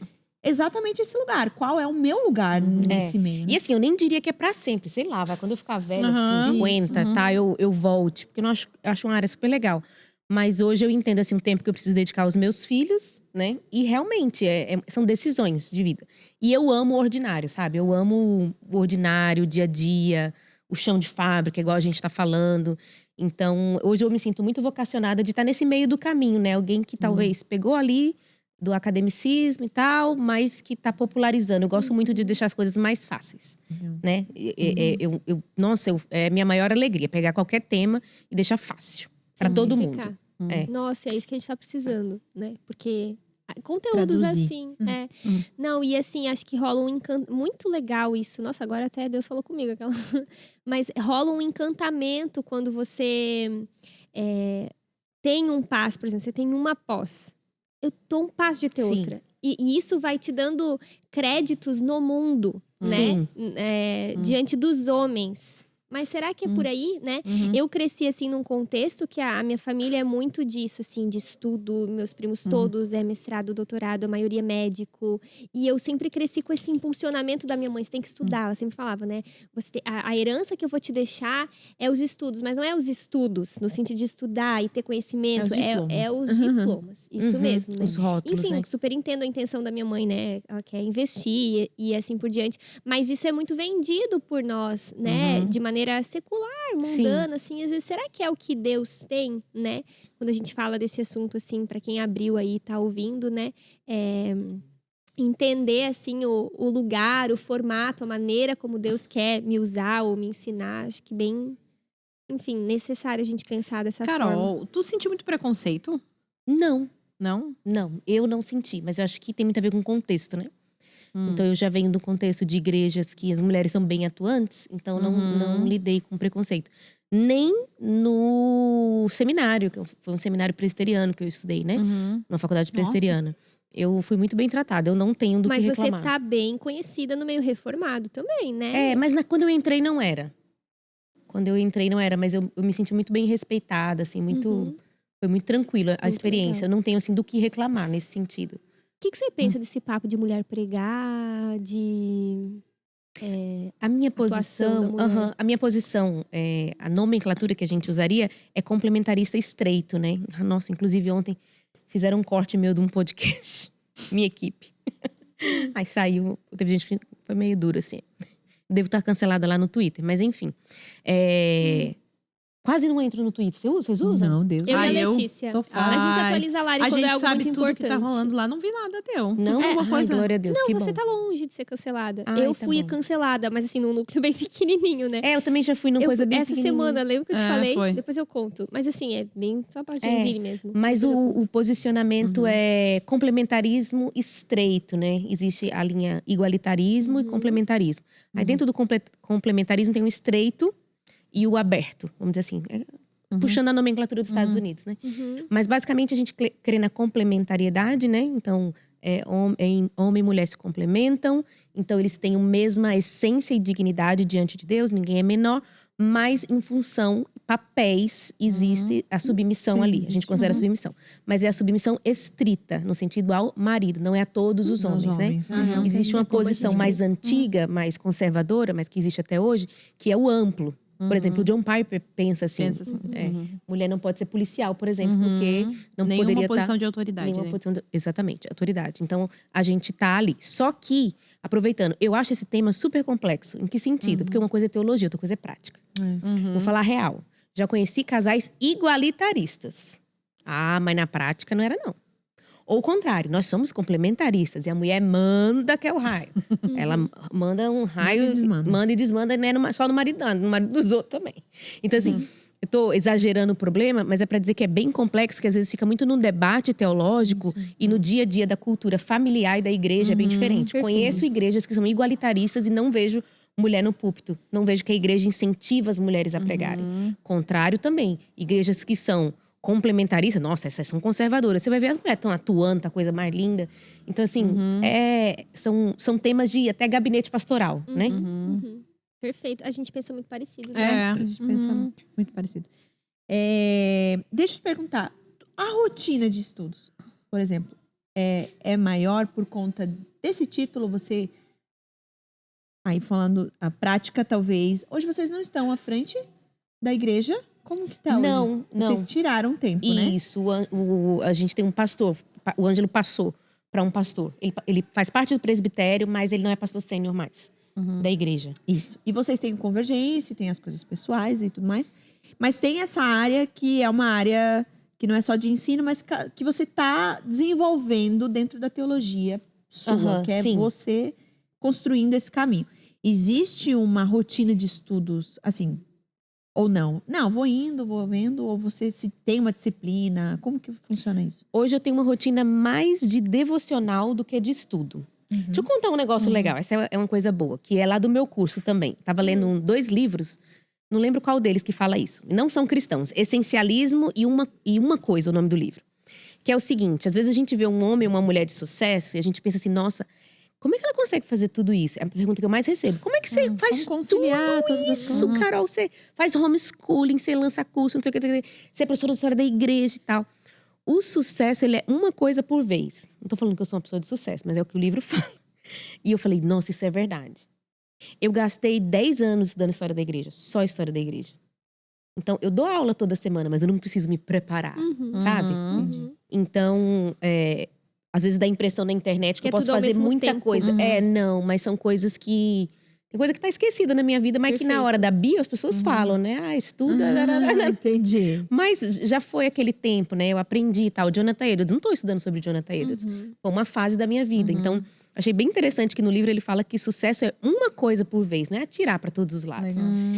exatamente esse lugar. Qual é o meu lugar nesse meio? Né? E assim, eu nem diria que é pra sempre. Sei lá, vai quando eu ficar velha, 50, tá? Eu volte. Porque eu acho uma área super legal. Mas hoje eu entendo, assim, o tempo que eu preciso dedicar aos meus filhos, né? E realmente, são decisões de vida. E eu amo o ordinário, sabe? Eu amo o ordinário, o dia a dia, o chão de fábrica, igual a gente tá falando. Então, hoje eu me sinto muito vocacionada de estar nesse meio do caminho, né? Alguém que talvez pegou ali do academicismo e tal, mas que tá popularizando. Eu gosto muito de deixar as coisas mais fáceis, né? É minha maior alegria, pegar qualquer tema e deixar fácil para todo mundo. Nossa, é isso que a gente tá precisando, né? Porque conteúdos Traduzir. assim, Não, e assim, acho que rola um encanto muito legal isso. Nossa, agora até Deus falou comigo. Mas rola um encantamento quando você tem um passo, por exemplo, você tem uma pós. Eu tô um passo de ter outra. E isso vai te dando créditos no mundo, né? Diante dos homens. Mas será que é por aí, né? Eu cresci, assim, num contexto que a minha família é muito disso, assim, de estudo. Meus primos todos mestrado, doutorado, a maioria médico. E eu sempre cresci com esse impulsionamento da minha mãe. Você tem que estudar. Ela sempre falava, né? A herança que eu vou te deixar é os estudos. Mas não é os estudos, no sentido de estudar e ter conhecimento. É os diplomas. Isso mesmo, né? Os rótulos, Enfim, né? super entendo a intenção da minha mãe, né? Ela quer investir e assim por diante. Mas isso é muito vendido por nós, né? De maneira secular, mundana, assim. Às vezes, será que é o que Deus tem, né? Quando a gente fala desse assunto, assim, para quem abriu aí e tá ouvindo, né? Entender, assim, o lugar, o formato, a maneira como Deus quer me usar ou me ensinar. Acho que bem, enfim, necessário a gente pensar dessa forma. Carol, tu sentiu muito preconceito? Não, Não? eu não senti. Mas eu acho que tem muito a ver com o contexto, né? Então, eu já venho do contexto de igrejas que as mulheres são bem atuantes. Então, não lidei com preconceito. Nem no seminário, que foi um seminário presbiteriano que eu estudei, né? Numa faculdade presbiteriana. Eu fui muito bem tratada, eu não tenho do que reclamar. Mas você tá bem conhecida no meio reformado também, né? Mas quando eu entrei não era. Quando eu entrei não era, mas eu me senti muito bem respeitada, assim, muito… Foi muito tranquila a experiência. Legal. Eu não tenho, assim, do que reclamar nesse sentido. O que você pensa desse papo de mulher pregar, de… A minha atuação da mulher? a minha posição, a nomenclatura que a gente usaria é complementarista estreito, né? Nossa, inclusive ontem fizeram um corte meu de um podcast. Minha equipe. Aí saiu, teve gente que foi meio duro, assim. Devo estar cancelada lá no Twitter, mas enfim. Quase não entro no Twitter. Vocês usam? Não, Deus. Eu e a eu Letícia. tô fora. A gente atualiza a Lari A quando é gente algo sabe muito tudo importante. que tá rolando lá, não vi nada teu. Não? Tu viu alguma coisa? Glória a Deus, que Não, bom. você tá longe de ser cancelada. Ai, eu tá fui bom. cancelada, mas assim, num núcleo bem pequenininho, né? Eu também já fui numa coisa bem Essa pequenininha. semana, lembra que eu te É, falei? foi. Depois eu conto. Mas assim, é bem só pra Joinville mesmo. Mas Depois eu conto. o posicionamento é complementarismo estreito, né? Existe a linha igualitarismo e complementarismo. Aí dentro do complementarismo tem o estreito e o aberto, vamos dizer assim. Puxando a nomenclatura dos Estados Unidos, né? Mas basicamente a gente crê na complementariedade, né? Então, homem e mulher se complementam. Então, eles têm a mesma essência e dignidade diante de Deus. Ninguém é menor. Mas em função, papéis, existe a submissão ali. A gente considera a submissão. Mas é a submissão estrita, no sentido ao marido. Não é a todos os homens, né? Existe uma posição mais antiga, mais conservadora, mas que existe até hoje, que é o amplo. Por exemplo, o John Piper pensa assim. Mulher não pode ser policial, por exemplo, porque não Nenhuma poderia posição estar… de autoridade. Nenhuma né? posição exatamente, autoridade. Então, a gente tá ali. Só que, aproveitando, eu acho esse tema super complexo. Em que sentido? Porque uma coisa é teologia, outra coisa é prática. Vou falar real. Já conheci casais igualitaristas. Mas na prática não era, não. Ou o contrário, nós somos complementaristas. E a mulher manda que é o raio. Ela manda um raio, manda e desmanda, né, só no marido dos outros também. Então, assim, eu tô exagerando o problema, mas é para dizer que é bem complexo, que às vezes fica muito no debate teológico e no dia a dia da cultura familiar e da igreja é bem diferente. Perfeito. Conheço igrejas que são igualitaristas e não vejo mulher no púlpito. Não vejo que a igreja incentiva as mulheres a pregarem. Contrário também. Igrejas que são complementaristas, nossa, essas são conservadoras. Você vai ver as mulheres estão atuando, tá coisa mais linda. Então, assim, são temas de até gabinete pastoral, né? Perfeito. A gente pensa muito parecido. Né? A gente pensa muito parecido. Deixa eu te perguntar, a rotina de estudos, por exemplo, é maior por conta desse título? Você… Aí falando a prática, talvez… Hoje vocês não estão à frente da igreja? Como que tá hoje? Não. Vocês tiraram um tempo, né? Isso, a gente tem um pastor, o Ângelo passou para um pastor. Ele faz parte do presbitério, mas ele não é pastor sênior mais, da igreja. Isso. E vocês têm convergência, tem as coisas pessoais e tudo mais. Mas tem essa área que é uma área que não é só de ensino, mas que você tá desenvolvendo dentro da teologia sua, que é sim. você construindo esse caminho. Existe uma rotina de estudos, assim… Ou não? Não, vou indo, vou vendo. Ou você se tem uma disciplina? Como que funciona isso? Hoje eu tenho uma rotina mais de devocional do que de estudo. Deixa eu contar um negócio legal. Essa é uma coisa boa, que é lá do meu curso também. Tava lendo 2 livros, não lembro qual deles que fala isso. Não são cristãos. Essencialismo e uma coisa, o nome do livro. Que é o seguinte, às vezes a gente vê um homem ou uma mulher de sucesso e a gente pensa assim, nossa… Como é que ela consegue fazer tudo isso? É a pergunta que eu mais recebo. Como é que você faz conciliar tudo todas as isso, coisas? Carol? Você faz homeschooling, você lança curso, não sei o que, você é professora de história da igreja e tal. O sucesso, ele é uma coisa por vez. Não tô falando que eu sou uma pessoa de sucesso, mas é o que o livro fala. E eu falei, nossa, isso é verdade. Eu gastei 10 anos estudando história da igreja, só história da igreja. Então, eu dou aula toda semana, mas eu não preciso me preparar, sabe? Então, às vezes dá a impressão na internet que eu posso fazer muita coisa. Não, mas são coisas que… Tem coisa que tá esquecida na minha vida, mas que na hora da bio as pessoas falam, né? Estuda… Entendi. Mas já foi aquele tempo, né? Eu aprendi e tal. Jonathan Edwards, não tô estudando sobre Jonathan Edwards. Foi uma fase da minha vida. Então, achei bem interessante que no livro ele fala que sucesso é uma coisa por vez, não é atirar para todos os lados.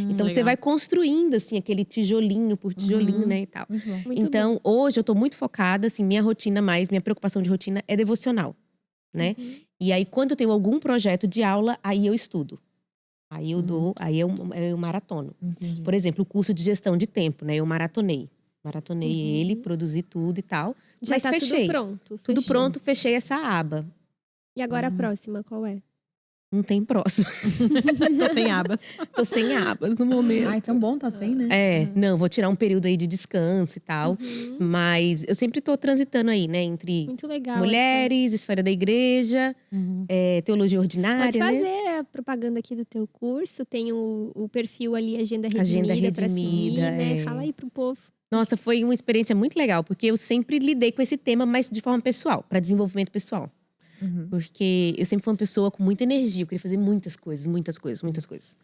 Então, você vai construindo, assim, aquele tijolinho por tijolinho, né? E tal. Então, hoje eu tô muito focada, assim, minha preocupação de rotina é devocional, né? E aí, quando eu tenho algum projeto de aula, aí eu estudo. Aí eu dou, aí eu maratono. Entendi. Por exemplo, o curso de gestão de tempo, né? Eu maratonei. Maratonei ele, produzi tudo e tal. Já mas tá fechei. tudo pronto. Tudo fechou. pronto, fechei essa aba. E agora a próxima, qual é? Não tem próximo. Tô sem abas. Tô sem abas no momento. Ai, tão bom, tá sem, né? Não, vou tirar um período aí de descanso e tal. Mas eu sempre tô transitando aí, né? Entre Muito legal. mulheres, história da igreja, teologia ordinária, Pode fazer né? a propaganda aqui do teu curso. Tem o perfil ali, Agenda Redimida. Agenda pra seguir, Redimida, né? Fala aí pro povo. Nossa, foi uma experiência muito legal, porque eu sempre lidei com esse tema, mas de forma pessoal, para desenvolvimento pessoal. Porque eu sempre fui uma pessoa com muita energia, eu queria fazer muitas coisas, muitas coisas, muitas coisas.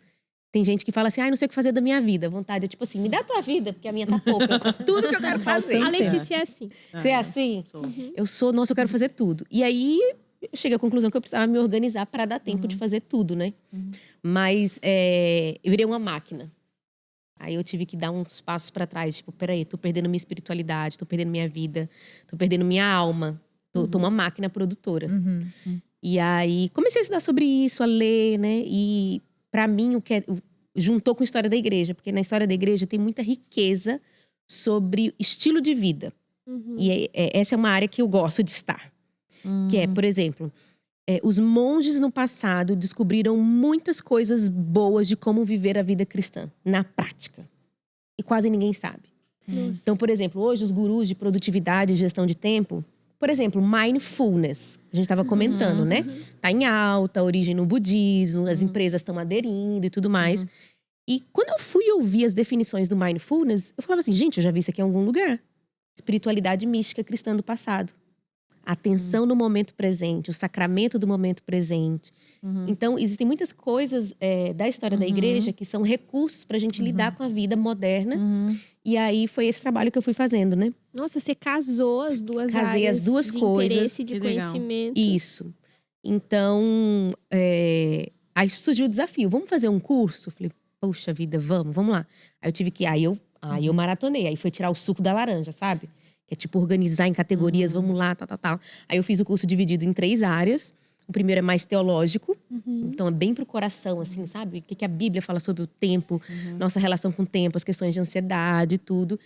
Tem gente que fala assim, não sei o que fazer da minha vida. A vontade é tipo assim, me dá a tua vida, porque a minha tá pouca. Tudo que eu quero fazer. A Letícia é assim. Você é assim? Eu sou, nossa, eu quero fazer tudo. E aí, eu cheguei à conclusão que eu precisava me organizar para dar tempo de fazer tudo, né? Mas eu virei uma máquina. Aí eu tive que dar uns passos para trás. Tipo, peraí, tô perdendo minha espiritualidade, tô perdendo minha vida, tô perdendo minha alma. Tô uma máquina produtora. E aí, comecei a estudar sobre isso, a ler, né? E para mim, juntou com a história da igreja. Porque na história da igreja tem muita riqueza sobre estilo de vida. E essa é uma área que eu gosto de estar. Que é, por exemplo, os monges no passado descobriram muitas coisas boas de como viver a vida cristã, na prática. E quase ninguém sabe. Então, por exemplo, hoje os gurus de produtividade e gestão de tempo, por exemplo, mindfulness, a gente estava comentando, né? Tá em alta, origem no budismo, as empresas estão aderindo e tudo mais. E quando eu fui ouvir as definições do mindfulness, eu falava assim, gente, eu já vi isso aqui em algum lugar. Espiritualidade mística cristã do passado. Atenção no momento presente, o sacramento do momento presente. Então, existem muitas coisas da história da igreja que são recursos para a gente lidar com a vida moderna. E aí, foi esse trabalho que eu fui fazendo, né? Nossa, você casou as duas Casei áreas as duas de coisas. interesse, de Que legal. conhecimento. Isso. Então, aí surgiu o desafio. Vamos fazer um curso? Eu falei, poxa vida, vamos lá. Aí eu tive que… Aí eu maratonei. Aí foi tirar o suco da laranja, sabe? Que é tipo organizar em categorias, vamos lá, tal. Aí eu fiz o curso dividido em 3 áreas. O primeiro é mais teológico. Então é bem pro coração, assim, sabe? O que a Bíblia fala sobre o tempo, nossa relação com o tempo, as questões de ansiedade e tudo.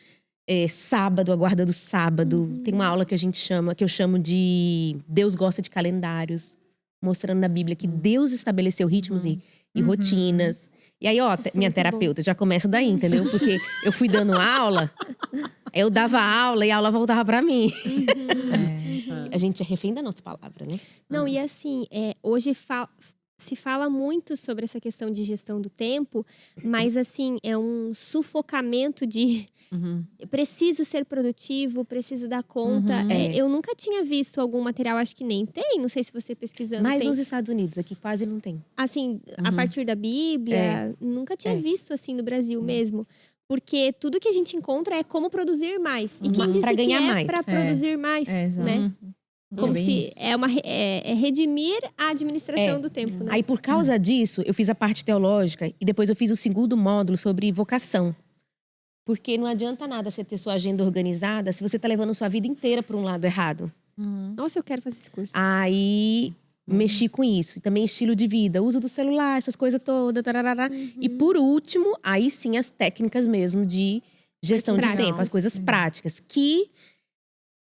Sábado, a guarda do sábado. Tem uma aula que eu chamo de Deus gosta de calendários. Mostrando na Bíblia que Deus estabeleceu ritmos e rotinas. E aí, minha terapeuta já começa daí, entendeu? Porque eu fui dando aula, eu dava aula e a aula voltava pra mim. A gente é refém da nossa palavra, né? Não, e assim, hoje se fala muito sobre essa questão de gestão do tempo, mas assim, é um sufocamento de eu preciso ser produtivo, preciso dar conta. Eu nunca tinha visto algum material, acho que nem tem, não sei se você pesquisando Mas tem. nos Estados Unidos, aqui quase não tem. Assim, a partir da Bíblia, nunca tinha visto assim no Brasil mesmo. Porque tudo que a gente encontra é como produzir mais. E quem disse Pra ganhar que mais. pra produzir mais, né? Como se isso. é redimir a administração do tempo, né? Aí, por causa disso, eu fiz a parte teológica e depois eu fiz o segundo módulo sobre vocação. Porque não adianta nada você ter sua agenda organizada se você tá levando sua vida inteira para um lado errado. Nossa, eu quero fazer esse curso. Aí, mexi com isso. E também estilo de vida, uso do celular, essas coisas todas. Tararara. E por último, aí sim as técnicas mesmo de gestão de Práticas. tempo, as coisas práticas. Que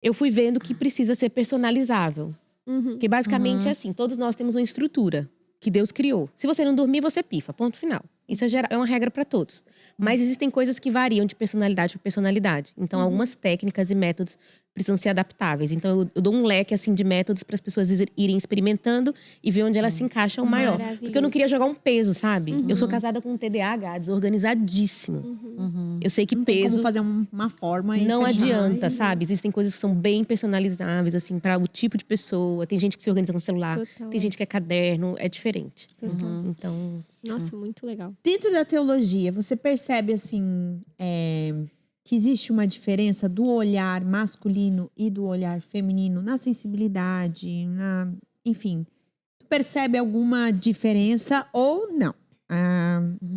eu fui vendo que precisa ser personalizável. Porque basicamente é assim, todos nós temos uma estrutura que Deus criou. Se você não dormir, você pifa, ponto final. Isso é uma regra para todos. Mas existem coisas que variam de personalidade para personalidade. Então, algumas técnicas e métodos precisam ser adaptáveis. Então, eu dou um leque assim de métodos para as pessoas irem experimentando e ver onde elas se encaixam maior. Porque eu não queria jogar um peso, sabe? Eu sou casada com um TDAH desorganizadíssimo. Eu sei que Não tem peso como fazer uma forma e não fechar adianta, e- sabe? Existem coisas que são bem personalizáveis, assim, para o tipo de pessoa. Tem gente que se organiza com celular, Total. tem gente que é caderno, é diferente. Total. Então, Nossa, muito legal. Dentro da teologia, você percebe, assim, que existe uma diferença do olhar masculino e do olhar feminino na sensibilidade, enfim. Tu percebe alguma diferença ou não?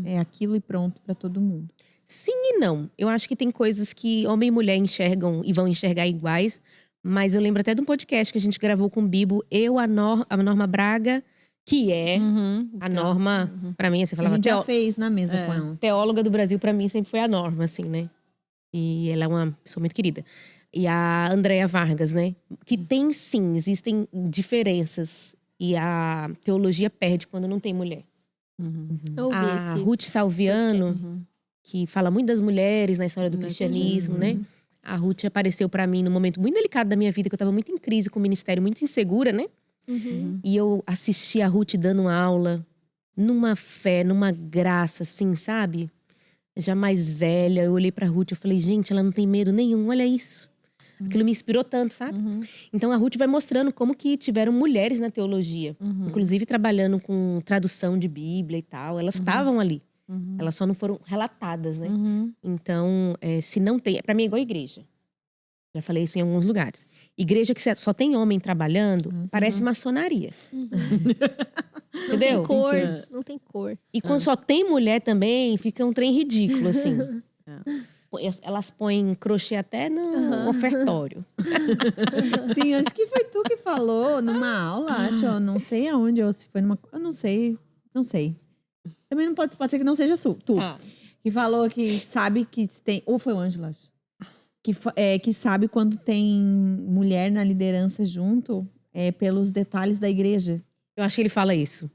É aquilo e pronto para todo mundo. sim e não. Eu acho que tem coisas que homem e mulher enxergam e vão enxergar iguais, Mas eu lembro até de um podcast que a gente gravou com o Bibo, a Norma Braga, que é a Norma, pra mim, você A falava gente já fez na mesa com ela. teóloga do Brasil, pra mim, sempre foi a Norma, assim, né? E ela é uma pessoa muito querida. E a Andréa Vargas, né? Que tem, sim, existem diferenças. E a teologia perde quando não tem mulher. Eu ouvi A esse Ruth Salviano, podcast. que fala muito das mulheres na história do cristianismo, né? A Ruth apareceu pra mim num momento muito delicado da minha vida, que eu tava muito em crise com o ministério, muito insegura, né? E eu assisti a Ruth dando aula numa fé, numa graça, assim, sabe? Já mais velha, eu olhei pra Ruth e falei, gente, ela não tem medo nenhum, olha isso. Aquilo me inspirou tanto, sabe? Então a Ruth vai mostrando como que tiveram mulheres na teologia. Inclusive trabalhando com tradução de Bíblia e tal. Elas estavam ali. Elas só não foram relatadas, né? Então, se não tem... Pra mim é igual a igreja. Já falei isso em alguns lugares. Igreja que só tem homem trabalhando, parece maçonaria. Entendeu? Não tem cor. Não tem cor. E quando só tem mulher também, fica um trem ridículo, assim. Elas põem crochê até no ofertório. Sim, acho que foi tu que falou numa aula, acho. Eu não sei aonde, ou se foi numa... Eu não sei. Não sei. Também não pode ser que não seja tu. Que falou que sabe que tem... Ou foi o Ângelo, acho. Que sabe quando tem mulher na liderança junto, pelos detalhes da igreja. Eu acho que ele fala isso.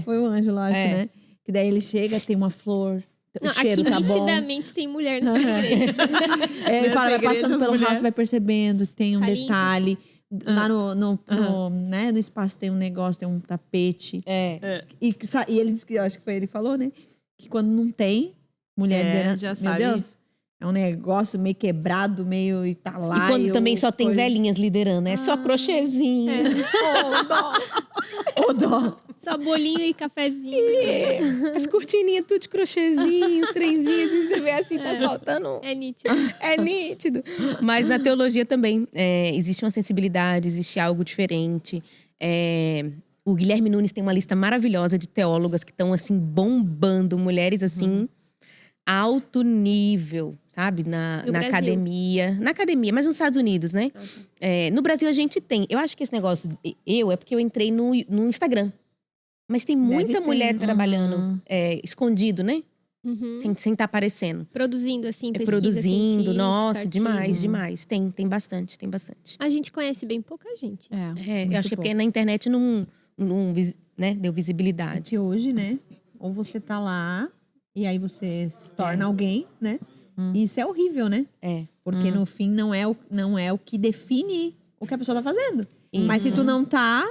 Foi o Ângelo, acho, né? Que daí ele chega, tem uma flor, o cheiro aqui tá bom. nitidamente tem mulher nessa igreja. Ele fala, vai igreja, passando as pelo mulheres- raço, vai percebendo, tem um Tá limpo. detalhe. Lá no espaço tem um negócio, tem um tapete. E ele disse que, eu acho que foi ele que falou, né? Que quando não tem mulher liderando, já meu sabe. Deus, é um negócio meio quebrado, meio E Italaia. quando também só tem velhinhas liderando, é só crochêzinho. Ô, dó. Só bolinho e cafezinho. As cortininhas tudo de crochêzinho, os trenzinhos, e você vê assim, tá faltando. É nítido. É nítido. Mas na teologia também existe uma sensibilidade, existe algo diferente. O Guilherme Nunes tem uma lista maravilhosa de teólogas que estão assim bombando, mulheres assim, alto nível, sabe? Na Brasil. academia. Na academia, mas nos Estados Unidos, né? No Brasil a gente tem. Eu acho que esse negócio, é porque eu entrei no Instagram. Mas tem muita ter. mulher trabalhando escondido, né? Sem estar aparecendo. Produzindo, assim, pesquisa Produzindo, científica, nossa, artigo. demais. Tem bastante. A gente conhece bem pouca gente. Eu acho que é porque na internet não né, deu visibilidade. Que hoje, né? Ou você tá lá e aí você se torna alguém, né? E isso é horrível, né? Porque no fim não é o que define o que a pessoa tá fazendo. Mas se tu não tá,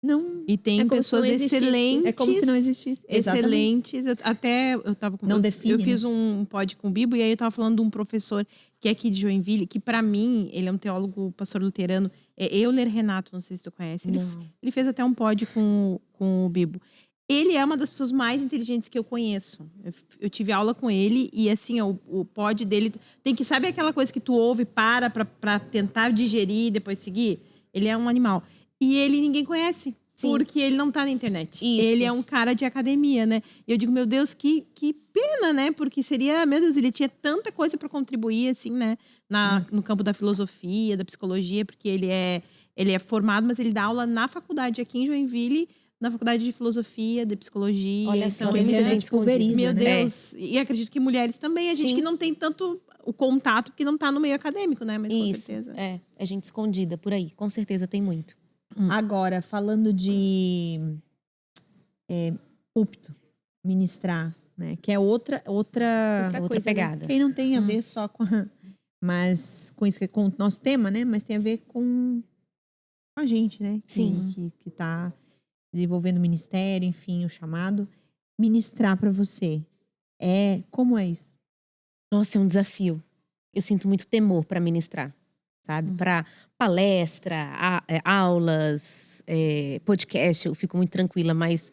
não... E tem É como se não pessoas existisse. excelentes. É como se não existisse. Exatamente. Excelentes. Eu tava com Não define, eu fiz um pod com o Bibo e aí eu tava falando de um professor que é aqui de Joinville, que pra mim, ele é um teólogo, pastor luterano, é Euler Renato, não sei se tu conhece. Ele fez até um pod com o Bibo. Ele é uma das pessoas mais inteligentes que eu conheço. Eu tive aula com ele e assim, o pod dele tem que, sabe aquela coisa que tu ouve, pra tentar digerir e depois seguir? Ele é um animal. E ele ninguém conhece. Sim. Porque ele não tá na internet. Isso. Ele é um cara de academia, né? E eu digo, meu Deus, que pena, né? Porque seria, meu Deus, ele tinha tanta coisa para contribuir, assim, né? No campo da filosofia, da psicologia, porque ele é formado, mas ele dá aula na faculdade aqui em Joinville, na faculdade de filosofia, de psicologia. Olha então, só, tem muita gente pulveriza, meu né? Deus. E acredito que mulheres também. A gente que não tem tanto o contato, porque não tá no meio acadêmico, né? Mas com certeza. É gente escondida por aí. Com certeza tem muito. Agora, falando de púlpito, ministrar, né? Que é outra coisa, pegada. Quem não tem a ver só com mas com isso que é com o nosso tema, né? Mas tem a ver com a gente, né? Sim. Que tá desenvolvendo o ministério, enfim, o chamado. Ministrar para você. Como é isso? Nossa, é um desafio. Eu sinto muito temor para ministrar, sabe? Para palestra, aulas, podcast, eu fico muito tranquila, mas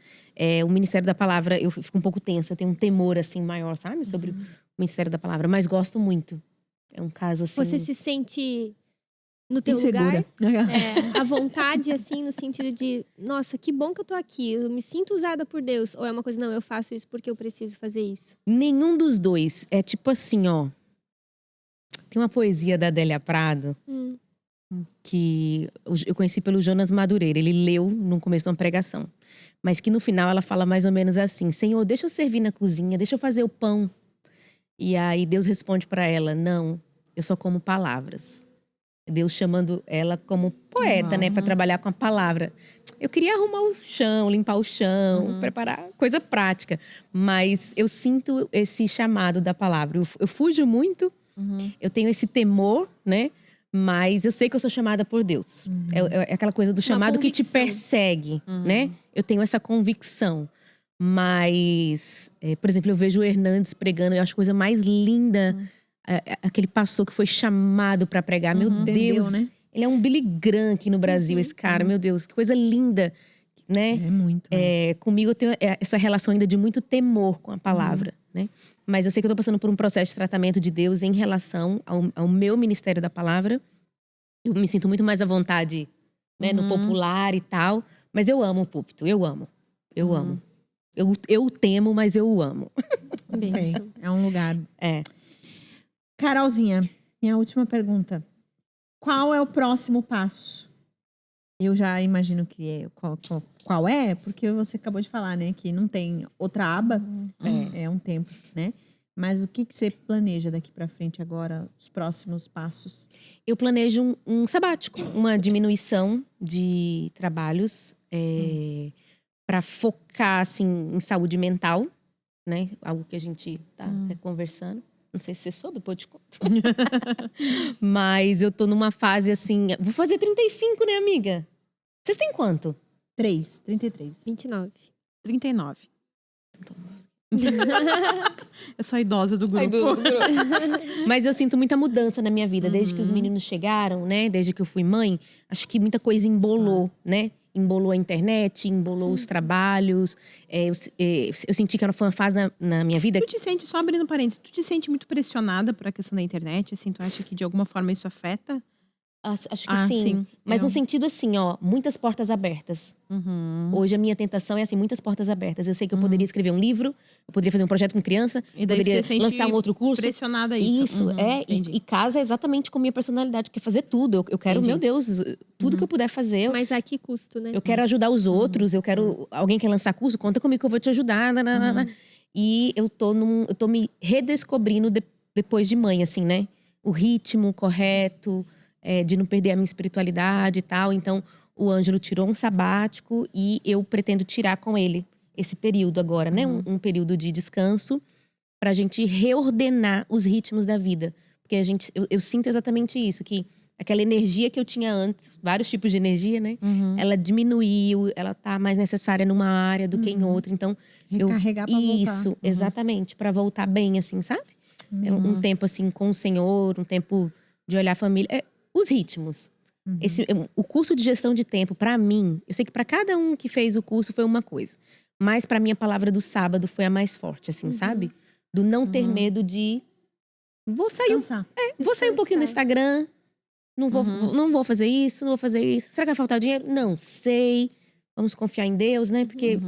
o Ministério da Palavra, eu fico um pouco tensa, eu tenho um temor, assim, maior, sabe? Sobre o Ministério da Palavra, mas gosto muito. É um caso, assim... Você se sente no teu Insegura. lugar? À vontade, assim, no sentido de... Nossa, que bom que eu tô aqui. Eu me sinto usada por Deus. Ou é uma coisa, não, eu faço isso porque eu preciso fazer isso? Nenhum dos dois. É tipo assim, ó... Tem uma poesia da Adélia Prado que eu conheci pelo Jonas Madureira. Ele leu no começo de uma pregação. Mas que no final ela fala mais ou menos assim: Senhor, deixa eu servir na cozinha, deixa eu fazer o pão. E aí Deus responde para ela: não, eu só como palavras. Deus chamando ela como poeta, né? Para trabalhar com a palavra. Eu queria arrumar o chão, limpar o chão, preparar coisa prática. Mas eu sinto esse chamado da palavra. Eu fujo muito, eu tenho esse temor, né? Mas eu sei que eu sou chamada por Deus. É aquela coisa do chamado que te persegue, né? Eu tenho essa convicção. Mas, por exemplo, eu vejo o Hernandes pregando, eu acho a coisa mais linda. Aquele pastor que foi chamado para pregar. Meu Deus, né? Ele é um Billy Graham aqui no Brasil, esse cara. Meu Deus, que coisa linda, né? É muito. Comigo eu tenho essa relação ainda de muito temor com a palavra, né? Mas eu sei que eu tô passando por um processo de tratamento de Deus em relação ao meu ministério da palavra. Eu me sinto muito mais à vontade, né? No popular e tal. Mas eu amo o púlpito, eu amo. Eu amo. Eu temo, mas eu o amo. Sei. É um lugar. É. Carolzinha, minha última pergunta. Qual é o próximo passo? Eu já imagino que é. Qual é? Porque você acabou de falar, né? Que não tem outra aba. É um tempo, né? Mas o que você planeja daqui pra frente agora? Os próximos passos? Eu planejo um sabático. Uma diminuição de trabalhos. Para focar, assim, em saúde mental. Né? Algo que a gente tá conversando. Não sei se você soube, depois eu te conto. Mas eu tô numa fase assim... Vou fazer 35, né, amiga? Vocês têm quanto? 33. 29. 39. Eu sou a idosa do grupo. Mas eu sinto muita mudança na minha vida. Desde que os meninos chegaram, né? Desde que eu fui mãe. Acho que muita coisa embolou, né? Embolou a internet, embolou os trabalhos. Eu senti que foi uma fase na minha vida... Tu te sente, só abrindo parênteses, tu te sente muito pressionada por a questão da internet? Assim, tu acha que de alguma forma isso afeta? Acho que sim. Mas no sentido assim, ó, muitas portas abertas. Hoje a minha tentação é assim, muitas portas abertas. Eu sei que eu poderia escrever um livro, eu poderia fazer um projeto com criança, E daí poderia você sente lançar um outro curso. pressionada a isso. E casa exatamente com a minha personalidade, que é fazer tudo. Eu quero, meu Deus, tudo que eu puder fazer. Mas a que custo, né? Eu quero ajudar os outros, eu quero... Alguém quer lançar curso? Conta comigo que eu vou te ajudar. E eu tô me redescobrindo depois de mãe, assim, né? O ritmo correto... de não perder a minha espiritualidade e tal. Então, o Ângelo tirou um sabático e eu pretendo tirar com ele esse período agora, né? Um período de descanso pra gente reordenar os ritmos da vida. Porque eu sinto exatamente isso, que aquela energia que eu tinha antes, vários tipos de energia, né? Ela diminuiu, ela tá mais necessária numa área do que em outra. Então, Recarregar pra voltar. Isso, exatamente, pra voltar bem, assim, sabe? Um tempo, assim, com o Senhor, um tempo de olhar a família. Os ritmos. O curso de gestão de tempo, pra mim, eu sei que pra cada um que fez o curso foi uma coisa. Mas pra mim, a palavra do sábado foi a mais forte, assim, sabe? Do não ter medo de... Vou sair um pouquinho do Instagram. Não vou fazer isso, não vou fazer isso. Será que vai faltar dinheiro? Não sei. Vamos confiar em Deus, né? Porque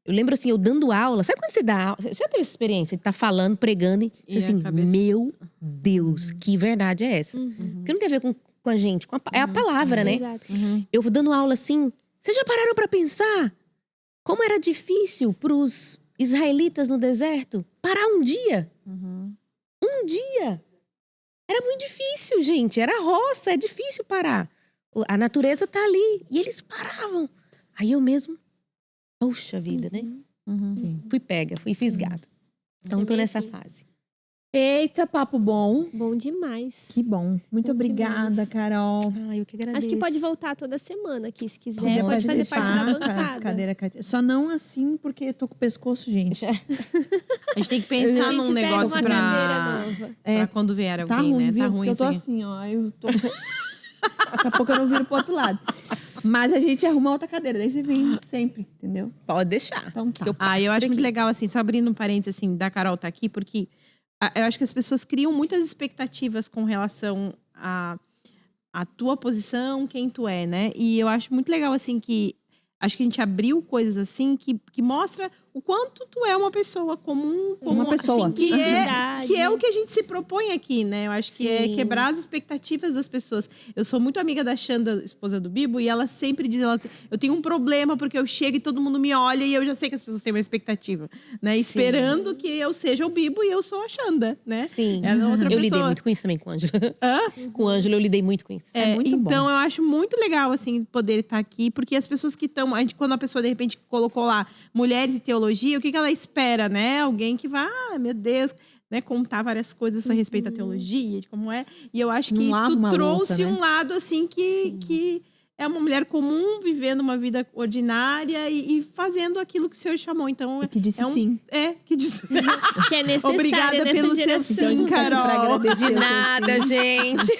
eu lembro assim, eu dando aula. Sabe quando você dá aula? Você já teve essa experiência de tá falando, pregando e assim, meu Deus, que verdade é essa? Porque não tem a ver com a gente, é a palavra, né? Exato. Eu vou dando aula assim. Vocês já pararam pra pensar como era difícil pros israelitas no deserto parar um dia? Um dia. Era muito difícil, gente. Era roça, é difícil parar. A natureza tá ali. E eles paravam. Aí eu mesmo, poxa vida, né? Sim. Fui pega, fui fisgada. Então tô nessa fase. Eita, papo bom. Bom demais. Que bom. Muito Bom obrigada, demais. Carol. Ai, eu que agradeço. Acho que pode voltar toda semana aqui, se quiser. Podia Pode fazer participar, parte da bancada. cadeira. Só não assim, porque eu tô com o pescoço, gente. A gente tem que pensar A gente num pega negócio uma cadeira nova. pra quando vier alguém, Tá ruim, né? viu? Tá ruim Porque eu tô isso aqui. assim, ó. Eu tô... Daqui a pouco eu não viro pro outro lado. Mas a gente arruma outra cadeira. Daí você vem sempre, entendeu? Pode deixar. Então tá. Eu acho muito legal, assim, só abrindo um parênteses, assim, da Carol tá aqui, porque eu acho que as pessoas criam muitas expectativas com relação à tua posição, quem tu é, né? E eu acho muito legal, assim, que acho que a gente abriu coisas assim que mostra o quanto tu é uma pessoa comum, Uma pessoa. que é o que a gente se propõe aqui, né? Eu acho que é Sim. quebrar as expectativas das pessoas. Eu sou muito amiga da Xanda, esposa do Bibo, e ela sempre diz, eu tenho um problema porque eu chego e todo mundo me olha e eu já sei que as pessoas têm uma expectativa, né? Esperando que eu seja o Bibo e eu sou a Xanda, né? Sim. É outra Eu pessoa. lidei muito com isso também com o Ângelo. Com o Ângelo eu lidei muito com isso. É muito bom. Então, eu acho muito legal, assim, poder estar aqui, porque as pessoas que estão. Quando a pessoa, de repente, colocou lá mulheres e teologia, o que ela espera, né? Alguém que vai, meu Deus, né, contar várias coisas a respeito da teologia, de como é. E eu acho que tu trouxe um lado, assim, que é uma mulher comum, vivendo uma vida ordinária e fazendo aquilo que o Senhor chamou. Então, que disse sim. Que disse sim. Que é necessário Obrigada nessa pelo geração. seu sim, Carol. De nada, gente.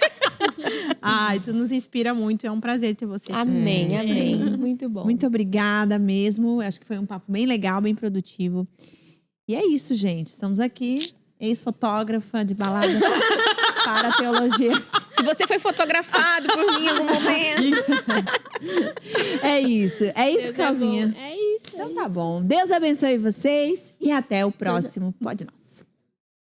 Ai, tu nos inspira muito. É um prazer ter você aqui. Amém, amém. Muito bom. Muito obrigada mesmo. Acho que foi um papo bem legal, bem produtivo. E é isso, gente. Estamos aqui, ex-fotógrafa de balada para a teologia. Se você foi fotografado por mim em algum momento. É isso, Clauzinha. É isso. Então tá bom. Deus abençoe vocês e até o próximo Pode Nossa.